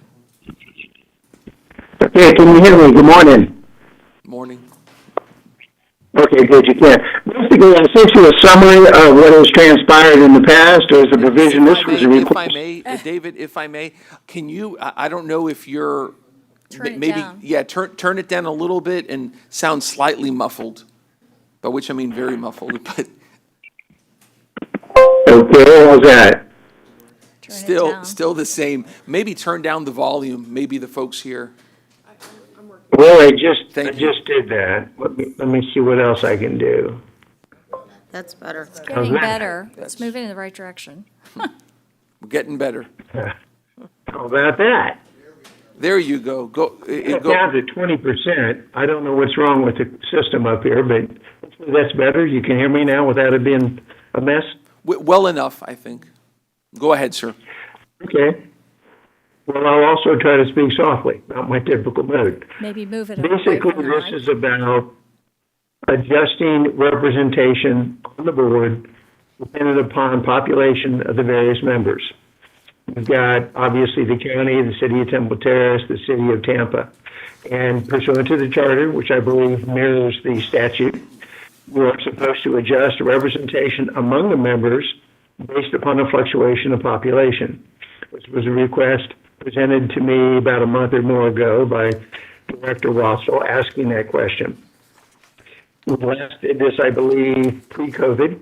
Okay, can you hear me? Good morning. Morning. Okay, good, you can. Basically, I sent you a summary of what has transpired in the past, or as a provision, this was a If request. I may, David, if I may, can you, I don't know if you're, Turn it maybe, down. yeah, turn it down a little bit and sound slightly muffled, by which I mean very muffled, but Okay, how's that? still the same. Maybe turn down the volume, maybe the folks here. Well, I just Thank you. did that. Let me see what else I can do. That's better. How's Getting that? better. It's moving in the right direction. We're getting better. How about that? There you go. Go. Down to 20%. I don't know what's wrong with the system up here, but hopefully that's better. You can hear me now without it being a mess? Well enough, I think. Go ahead, sir. Okay. Well, I'll also try to speak softly, not my typical mode. Maybe move it away Basically, from the this mic. is about adjusting representation on the board dependent upon population of the various members. We've got, obviously, the county, the city of Temple Terrace, the city of Tampa. And pursuant to the charter, which I believe mirrors the statute, we're supposed to adjust representation among the members based upon a fluctuation of population, which was a request presented to me about a month or more ago by Director Rossell asking that question. We last did this, I believe, pre-COVID,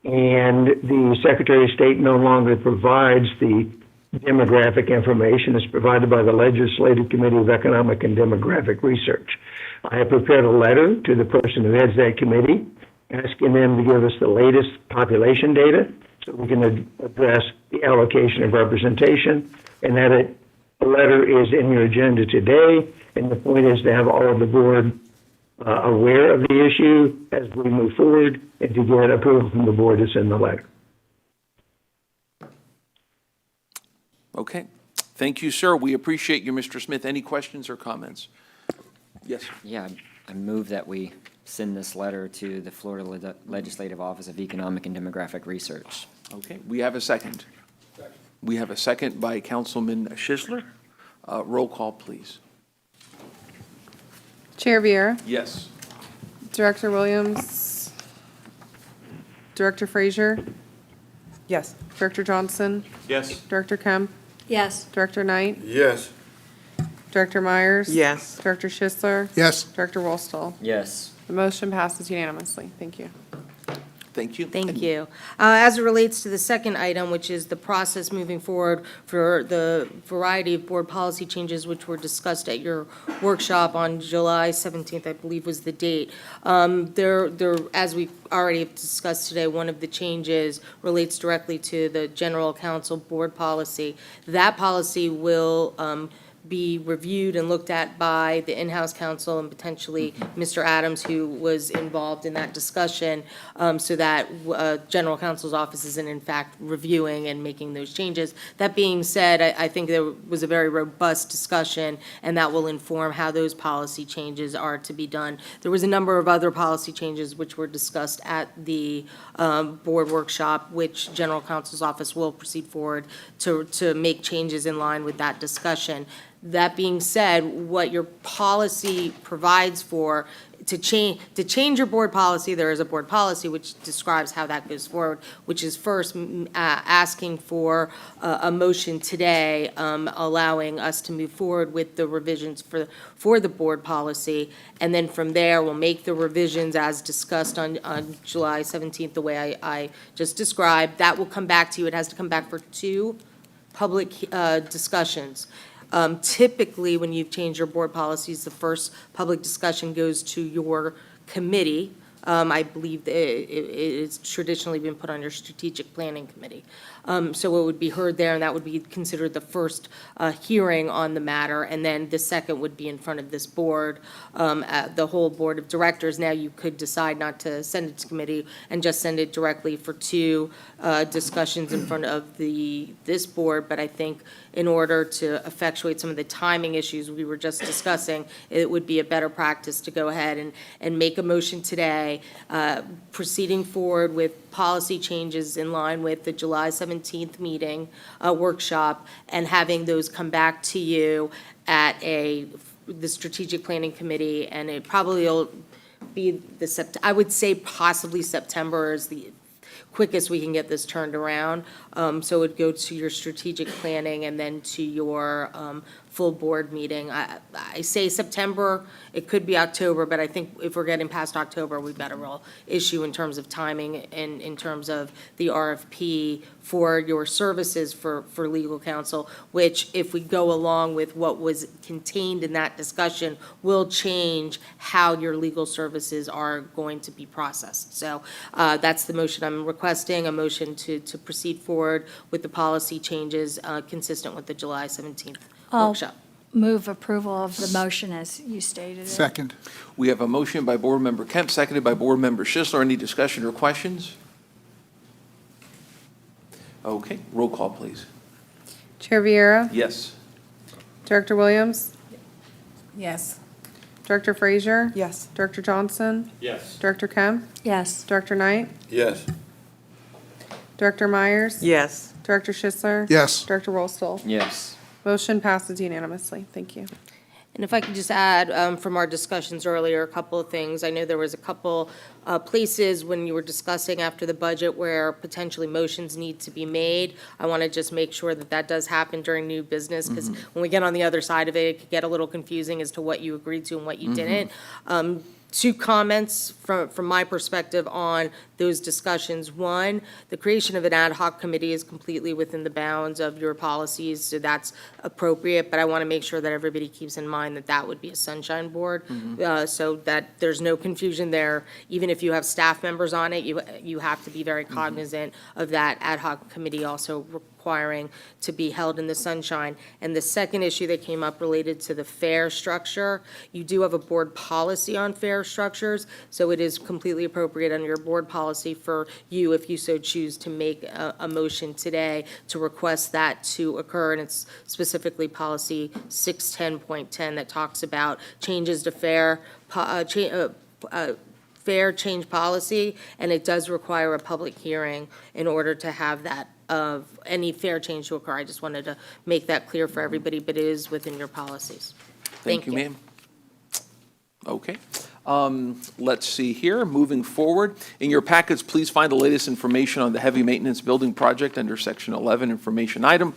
and the Secretary of State no longer provides the demographic information. It's provided by the Legislative Committee of Economic and Demographic Research. I have prepared a letter to the person who heads that committee, asking them to give us the latest population data so we can address the allocation of representation, and that the letter is in your agenda today, and the point is to have all of the board aware of the issue as we move forward and to get approval from the board to send the letter. Okay. Thank you, sir. We appreciate you, Mr. Smith. Any questions or comments? Yes. Yeah, I move that we send this letter to the Florida Legislative Office of Economic and Demographic Research. Okay, we have a second. We have a second by Councilman Schisler. Roll call, please. Chair Vieira, Yes. Director Williams, Director Frazier, Yes. Director Johnson, Yes. Director Kemp, Yes. Director Knight, Yes. Director Myers. Yes. Director Schisler. Yes. Director Wolstall. Yes. The motion passes unanimously. Thank you. Thank you. Thank you. As it relates to the second item, which is the process moving forward for the variety of board policy changes which were discussed at your workshop on July 17th, I believe was the date. As we already have discussed today, one of the changes relates directly to the general counsel board policy. That policy will be reviewed and looked at by the in-house counsel and potentially Mr. Adams, who was involved in that discussion, so that general counsel's office isn't in fact reviewing and making those changes. That being said, I think there was a very robust discussion, and that will inform how those policy changes are to be done. There was a number of other policy changes which were discussed at the board workshop, which general counsel's office will proceed forward to make changes in line with that discussion. That being said, what your policy provides for, to change your board policy, there is a board policy which describes how that goes forward, which is first asking for a motion today allowing us to move forward with the revisions for the board policy. And then from there, we'll make the revisions as discussed on July 17th, the way I just described. That will come back to you. It has to come back for 2 public discussions. Typically, when you've changed your board policies, the first public discussion goes to your committee, I believe that it's traditionally been put on your strategic planning committee. So it would be heard there, and that would be considered the first hearing on the matter, and then the second would be in front of this board, the whole board of directors. Now, you could decide not to send it to committee and just send it directly for two discussions in front of this board, but I think in order to effectuate some of the timing issues we were just discussing, it would be a better practice to go ahead and make a motion today, proceeding forward with policy changes in line with the July 17th meeting workshop, and having those come back to you at the strategic planning committee, and it probably will be I would say possibly September is the quickest we can get this turned around. So it would go to your strategic planning and then to your full board meeting. I say September, it could be October, but I think if we're getting past October, we've got a real issue in terms of timing and in terms of the RFP for your services for legal counsel, which if we go along with what was contained in that discussion, will change how your legal services are going to be processed. So that's the motion I'm requesting, a motion to proceed forward with the policy changes consistent with the July 17th workshop. Move approval of the motion as you stated it. Second. We have a motion by Board Member Kemp, seconded by Board Member Schisler. Any discussion or questions? Okay, roll call, please. Chair Viera? Yes. Director Williams? Yes. Director Frazier? Yes. Director Johnson? Yes. Director Kemp? Yes. Director Knight? Yes. Director Myers? Yes. Director Schisler? Yes. Director Rollstall? Yes. Motion passes unanimously. Thank you. And if I could just add, from our discussions earlier, a couple of things. I know there was a couple places when you were discussing after the budget where potentially motions need to be made. I want to just make sure that that does happen during new business, because when we get on the other side of it, it could get a little confusing as to what you agreed to and what you didn't. Two comments from my perspective on those discussions. One, the creation of an ad hoc committee is completely within the bounds of your policies, so that's appropriate, but I want to make sure that everybody keeps in mind that that would be a sunshine board, so that there's no confusion there. Even if you have staff members on it, you have to be very cognizant of that ad hoc committee also requiring to be held in the sunshine. And the second issue that came up related to the fare structure, you do have a board policy on fare structures, so it is completely appropriate under your board policy for you, if you so choose, to make a motion today to request that to occur, and it's specifically policy 610.10 that talks about changes to fare change policy, and it does require a public hearing in order to have that of any fair change to occur. I just wanted to make that clear for everybody, but it is within your policies. Thank you, ma'am. Okay. Let's see here, moving forward. In your packets, please find the latest information on the heavy maintenance building project under Section 11, information item.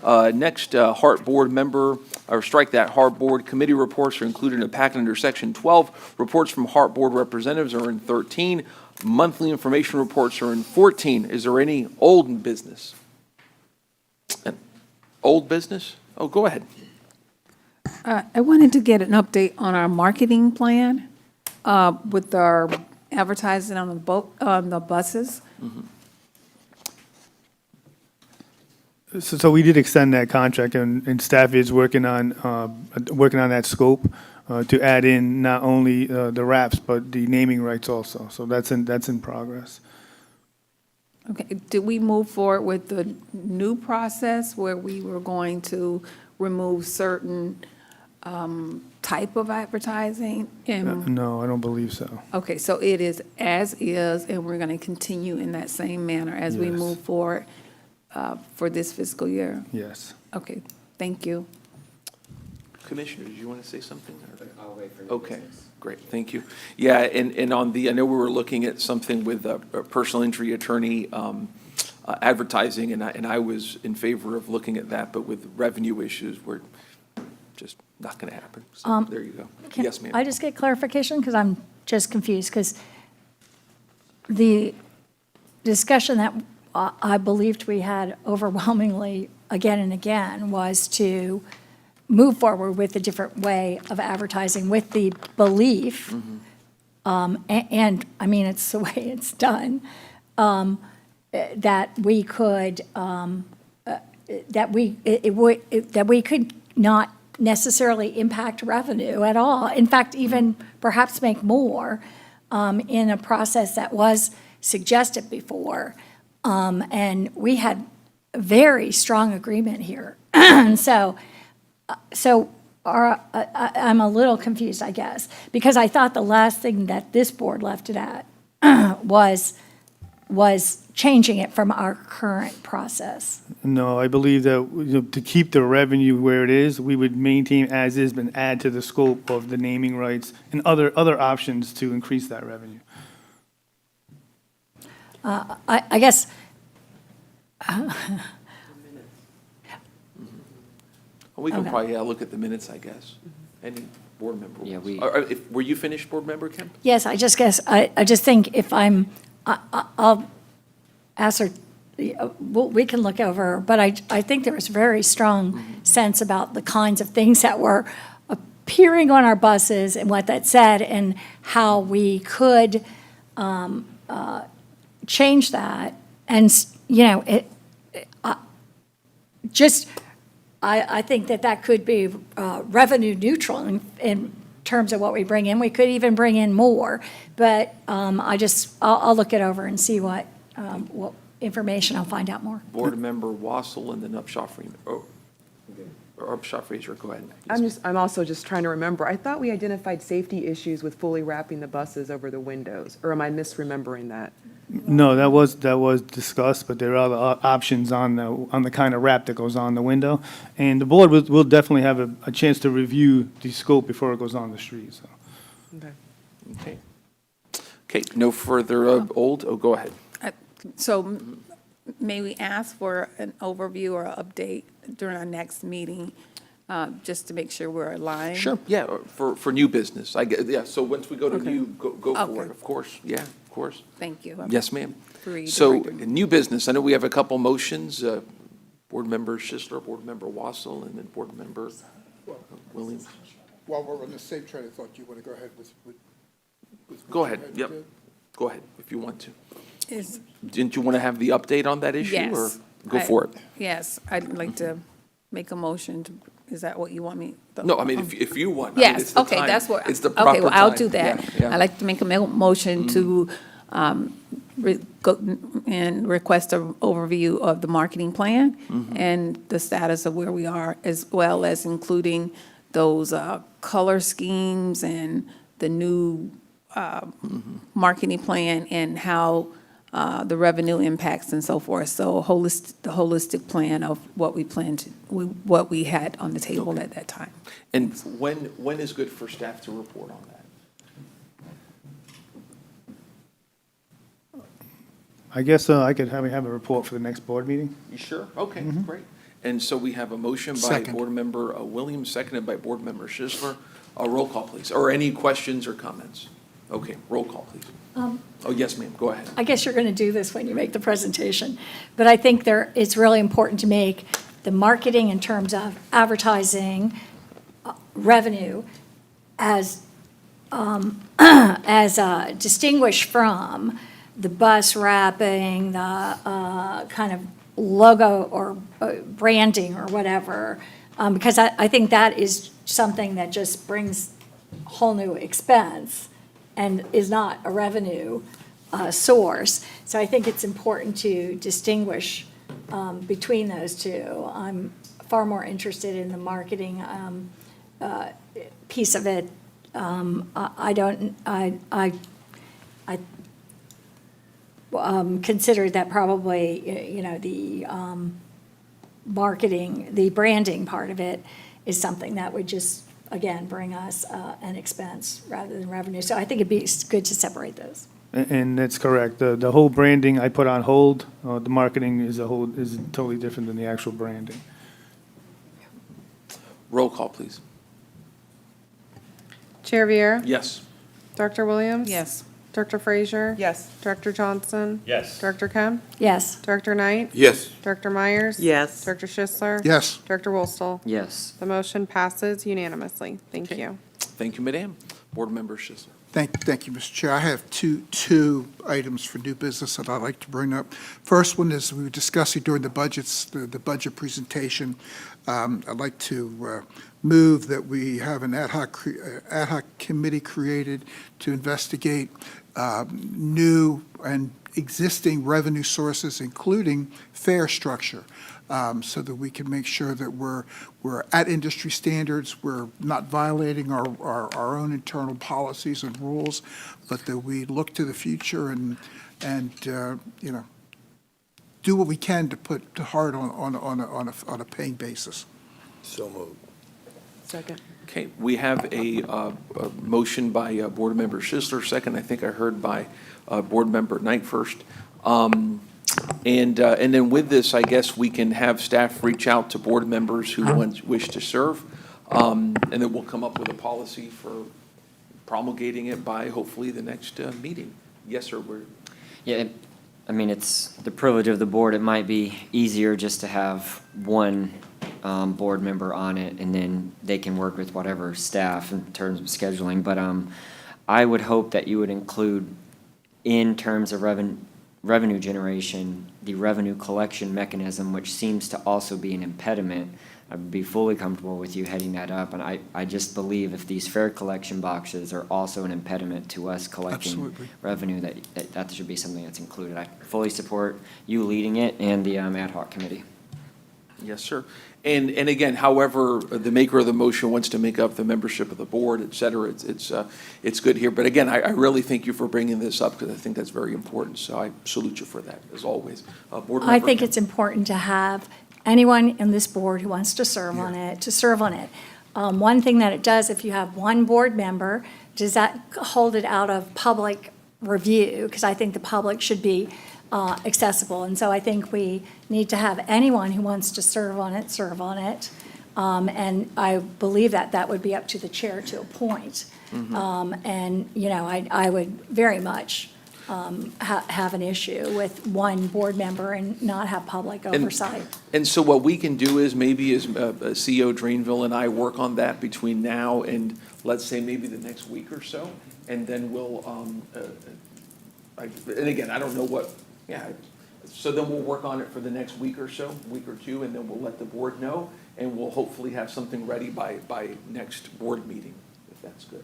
Next, HART board member, or strike that, HART board committee reports are included in a packet under Section 12. Reports from HART board representatives are in 13. Monthly information reports are in 14. Is there any old business? Old business? Oh, go ahead. I wanted to get an update on our marketing plan with our advertising on the buses. So we did extend that contract, and staff is working on that scope to add in not only the wraps, but the naming rights also. So that's in progress. Okay, did we move forward with the new process where we were going to remove certain type of advertising? No, I don't believe so. Okay, so it is as is, and we're going to continue in that same manner as we Yes. move forward for this fiscal year? Yes. Okay, thank you. Commissioner, did you want to say something? I'll wait for okay, great, thank you. Yeah, and on the, I know we were looking at something with a personal injury attorney advertising, and I was in favor of looking at that, but with revenue issues, we're just not going to happen. So there you go. Yes, ma'am. I just get clarification, because I'm just confused, because the discussion that I believed we had overwhelmingly again and again was to move forward with a different way of advertising, with the belief and, I mean, it's the way it's done, that we could, that we could not necessarily impact revenue at all. In fact, even perhaps make more in a process that was suggested before. And we had very strong agreement here. So I'm a little confused, I guess, because I thought the last thing that this board left it at was changing it from our current process. No, I believe that, to keep the revenue where it is, we would maintain as is, but add to the scope of the naming rights and other options to increase that revenue. I guess, We can Okay. probably look at the minutes, I guess. Any board member? Yeah, wants- Were you finished, Board Member Kemp? yes, I just guess, I just think if I'll answer, we can look over, but I think there was very strong sense about the kinds of things that were appearing on our buses and what that said and how we could change that. And, I think that could be revenue neutral in terms of what we bring in. We could even bring in more, but I'll look it over and see what information, I'll find out more. Board Member Wassel and then Upshaw Freeman. Or Upshaw Fraser, go ahead. I'm also just trying to remember, I thought we identified safety issues with fully wrapping the buses over the windows, or am I misremembering that? No, that was discussed, but there are other options on the kind of wrap that goes on the window. And the board will definitely have a chance to review the scope before it goes on the street, so. Okay. Okay, no further go ahead. So may we ask for an overview or update during our next meeting, just to make sure we're aligned? Sure, yeah, for new business. So once we go to Okay. new, go for Okay. it, of course, yeah, of course. Thank you. Yes, ma'am. Free So, director. new business, I know we have a couple motions, Board Member Schisler, Board Member Wassel, and then Board Member Williams. While we're on the same train of thought, do you want to go ahead with? Go ahead, yep, go ahead, if you want to. Is- Didn't you want to have the update on that issue? Or Yes. go for it. Yes, I'd like to make a motion to, is that what you want me? No, I mean, if you want. I mean, it's Yes, the okay, time. that's what. It's the Okay, proper well, I'll time. do that. Yeah, yeah. I'd like to make a motion to go and request an overview of the marketing plan and the status of where we are, as well as including those color schemes and the new marketing plan and how the revenue impacts and so forth. So the holistic plan of what what we had on the table at that time. And when is good for staff to report on that? I guess I could have a report for the next board meeting. You sure? Okay, great. And so we have a motion by Second. Board Member Williams, seconded by Board Member Schisler. Roll call, please. Or any questions or comments? Okay, roll call, please. Oh, yes, ma'am, go ahead. I guess you're going to do this when you make the presentation, but I think it's really important to make the marketing in terms of advertising revenue as distinguished from the bus wrapping, the kind of logo or branding or whatever, because I think that is something that just brings whole new expense and is not a revenue source. So I think it's important to distinguish between those two. I'm far more interested in the marketing piece of it. I consider that probably, the marketing, the branding part of it is something that would just, again, bring us an expense rather than revenue. So I think it'd be good to separate those. And that's correct. The whole branding I put on hold. The marketing is totally different than the actual branding. Roll call, please. Chair Viera? Yes. Dr. Williams? Yes. Dr. Frazier? Yes. Director Johnson? Yes. Director Kemp? Yes. Director Knight? Yes. Director Myers? Yes. Director Schisler? Yes. Director Wolstel? Yes. The motion passes unanimously. Thank you. Thank you, Madam. Board Member Schisler. Thank you, Mr. Chair. I have two items for new business that I'd like to bring up. First one is we were discussing during the budget presentation. I'd like to move that we have an ad hoc committee created to investigate new and existing revenue sources, including fare structure, so that we can make sure that we're at industry standards, we're not violating our own internal policies and rules, but that we look to the future and you know, do what we can to put HART on a paying basis. So moved. Second. Okay, we have a motion by Board Member Schisler, second, I think I heard by Board Member Knight first. And then with this, I guess we can have staff reach out to board members who wish to serve, and then we'll come up with a policy for promulgating it by hopefully the next meeting. Yes, sir. Yeah, I mean, it's the privilege of the board. It might be easier just to have one board member on it, and then they can work with whatever staff in terms of scheduling. But I would hope that you would include, in terms of revenue generation, the revenue collection mechanism, which seems to also be an impediment. I would be fully comfortable with you heading that up, and I just believe if these fare collection boxes are also an impediment to us collecting Absolutely. revenue, that should be something that's included. I fully support you leading it and the ad hoc committee. Yes, sir. And again, however, the maker of the motion wants to make up the membership of the board, et cetera, it's good here. But again, I really thank you for bringing this up, because I think that's very important. So I salute you for that, as always. Board I Member think Kemp. it's important to have anyone in this board who wants to serve on it, to serve on it. One thing that it does, if you have one board member, does that hold it out of public review? Because I think the public should be accessible. And so I think we need to have anyone who wants to serve on it, serve on it. And I believe that that would be up to the chair to appoint. And, you know, I would very much have an issue with one board member and not have public oversight. And so what we can do is maybe as CEO Drainville and I work on that between now and, let's say, maybe the next week or so. And then we'll, and again, I don't know what, so then we'll work on it for the next week or so, week or two, and then we'll let the board know, and we'll hopefully have something ready by next board meeting, if that's good.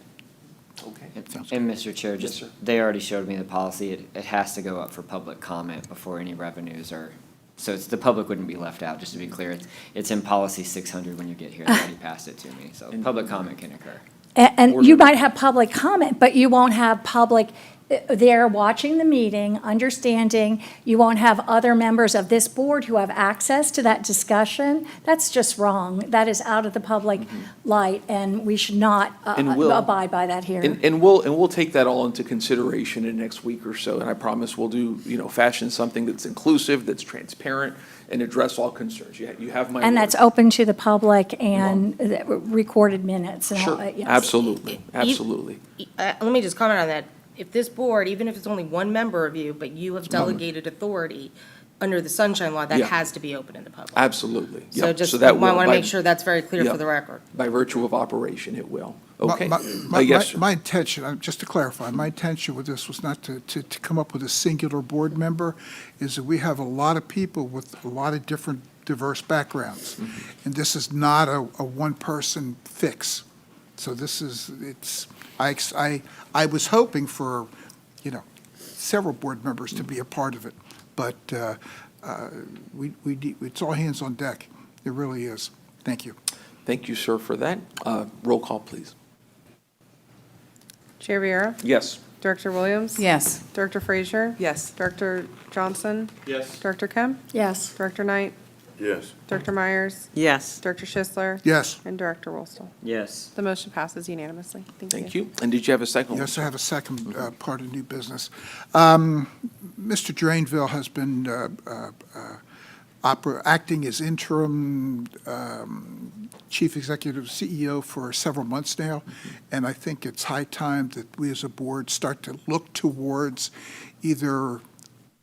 Okay. And Mr. Chair, Yes, just, sir. they already showed me the policy. It has to go up for public comment before any revenues are, so the public wouldn't be left out, just to be clear. It's in policy 600 when you get here. They already passed it to me, so public comment can occur. And you might have public comment, but you won't have public there watching the meeting, understanding. You won't have other members of this board who have access to that discussion. That's just wrong. That is out of the public light, and we should not And we'll- abide by that here. And we'll take that all into consideration in the next week or so, and I promise we'll do, fashion something that's inclusive, that's transparent, and address all concerns. You have my And word. that's open to the public and the recorded minutes and all, Sure, yes. absolutely, absolutely. Let me just comment on that. If this board, even if it's only one member of you, but you have delegated authority under the Sunshine Law, that Yeah. has to be open in the public. Absolutely. So Yep. just, I that will, want to by- make sure that's very clear Yep. for the record. By virtue of operation, it will. My- Okay. my- Yes, sir. My intention, just to clarify, my intention with this was not to come up with a singular board member, is that we have a lot of people with a lot of different diverse backgrounds. And this is not a one-person fix. So this is, I was hoping for, several board members to be a part of it. But it's all hands on deck. It really is. Thank you. Thank you, sir, for that. Roll call, please. Chair Viera? Yes. Director Williams? Yes. Director Frazier? Yes. Director Johnson? Yes. Director Kemp? Yes. Director Knight? Yes. Director Myers? Yes. Director Schisler? Yes. And Director Wolstel. Yes. The motion passes unanimously. Thank you. And did you have a second? Yes, I have a second part of new business. Mr. Drainville has been acting as interim chief executive CEO for several months now, and I think it's high time that we as a board start to look towards either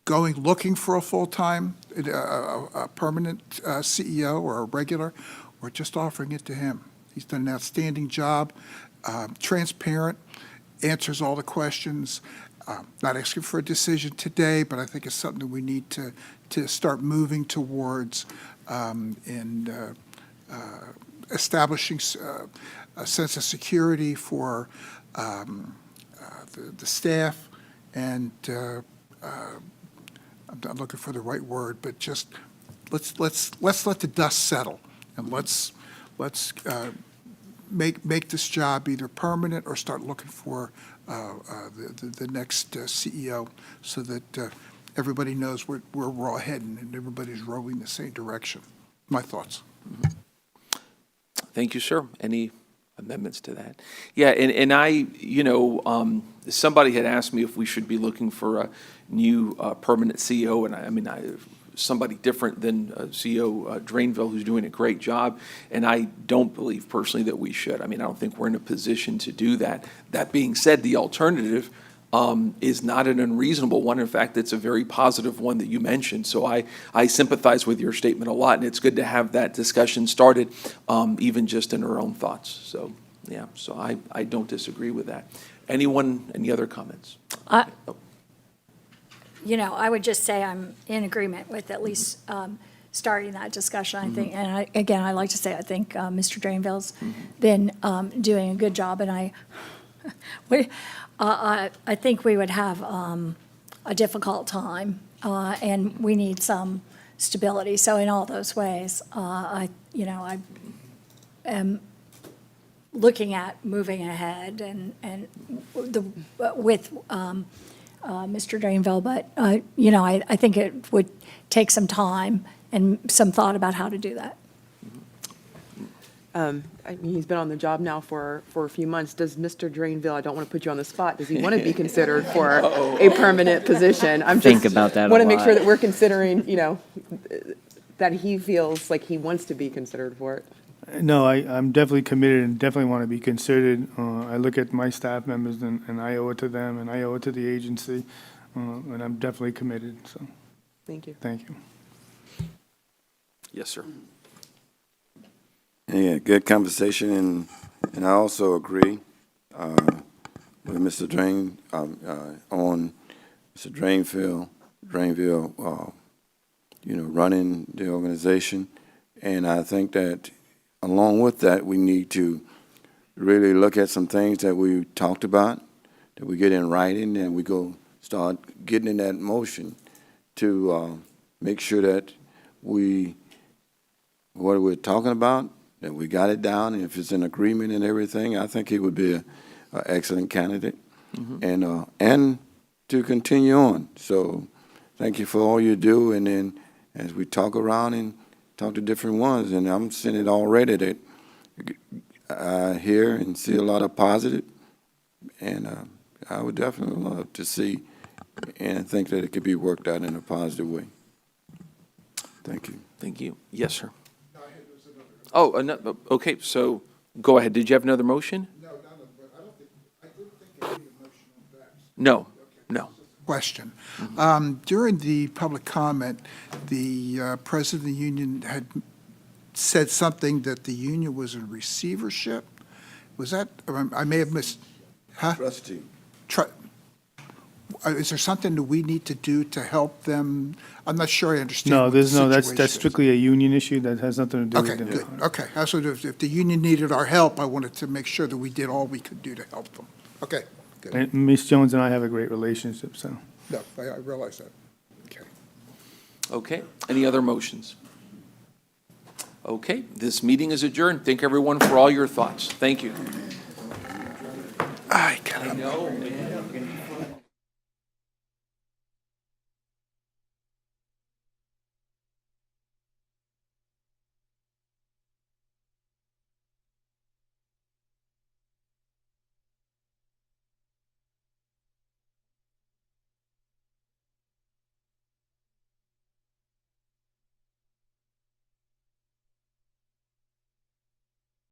looking for a full-time, a permanent CEO or a regular, or just offering it to him. He's done an outstanding job, transparent, answers all the questions. Not asking for a decision today, but I think it's something that we need to start moving towards and establishing a sense of security for the staff, and I'm not looking for the right word, but just let's let the dust settle, and let's make this job either permanent or start looking for the next CEO, so that everybody knows where we're all heading and everybody's rowing the same direction. My thoughts. Thank you, sir. Any amendments to that? Yeah, and I, somebody had asked me if we should be looking for a new permanent CEO, and I mean, somebody different than CEO Drainville, who's doing a great job, and I don't believe personally that we should. I mean, I don't think we're in a position to do that. That being said, the alternative is not an unreasonable one. In fact, it's a very positive one that you mentioned. So I sympathize with your statement a lot, and it's good to have that discussion started, even just in our own thoughts. So, yeah, so I don't disagree with that. Anyone, any other comments? I would just say I'm in agreement with at least starting that discussion, I think. And again, I'd like to say I think Mr. Drainville's been doing a good job, and I think we would have a difficult time, and we need some stability. So in all those ways, I am looking at moving ahead and with Mr. Drainville, but I think it would take some time and some thought about how to do that. I mean, he's been on the job now for a few months. Does Mr. Drainville, I don't want to put you on the spot, does he want to be considered for a permanent position? I'm Think about that a want to make lot. sure that we're considering, that he feels like he wants to be considered for it. No, I'm definitely committed and definitely want to be considered. I look at my staff members and I owe it to them and I owe it to the agency, and I'm definitely committed, so. Thank you. Thank you. Yes, sir. Yeah, good conversation, and I also agree with Mr. On Mr. Drainville, running the organization. And I think that along with that, we need to really look at some things that we talked about, that we get in writing, and we go start getting in that motion to make sure that what we're talking about, that we got it down, and if it's an agreement and everything, I think he would be an excellent candidate, and to continue on. So thank you for all you do, and then as we talk around and talk to different ones, and I'm seeing it already that I hear and see a lot of positive, and I would definitely love to see and think that it could be worked out in a positive way. Thank you. Thank you. Yes, sir. Oh, okay, so go ahead. Did you have another motion? No, but I didn't think I needed a motion on that. No. Question. During the public comment, the president of the union had said something that the union was in receivership. Was that, I may have missed, huh? Trustee. Is there something that we need to do to help them? I'm not sure I understand. No, what the that's situation is. strictly a union issue. That has nothing to do Okay, with them. good. Okay. So if the union needed our help, I wanted to make sure that we did all we could do to help them. Okay, good. And Ms. Jones and I have a great relationship, so. No, I realize that. Okay. Okay, any other motions? Okay, this meeting is adjourned. Thank everyone for all your thoughts. Thank you. I know, man.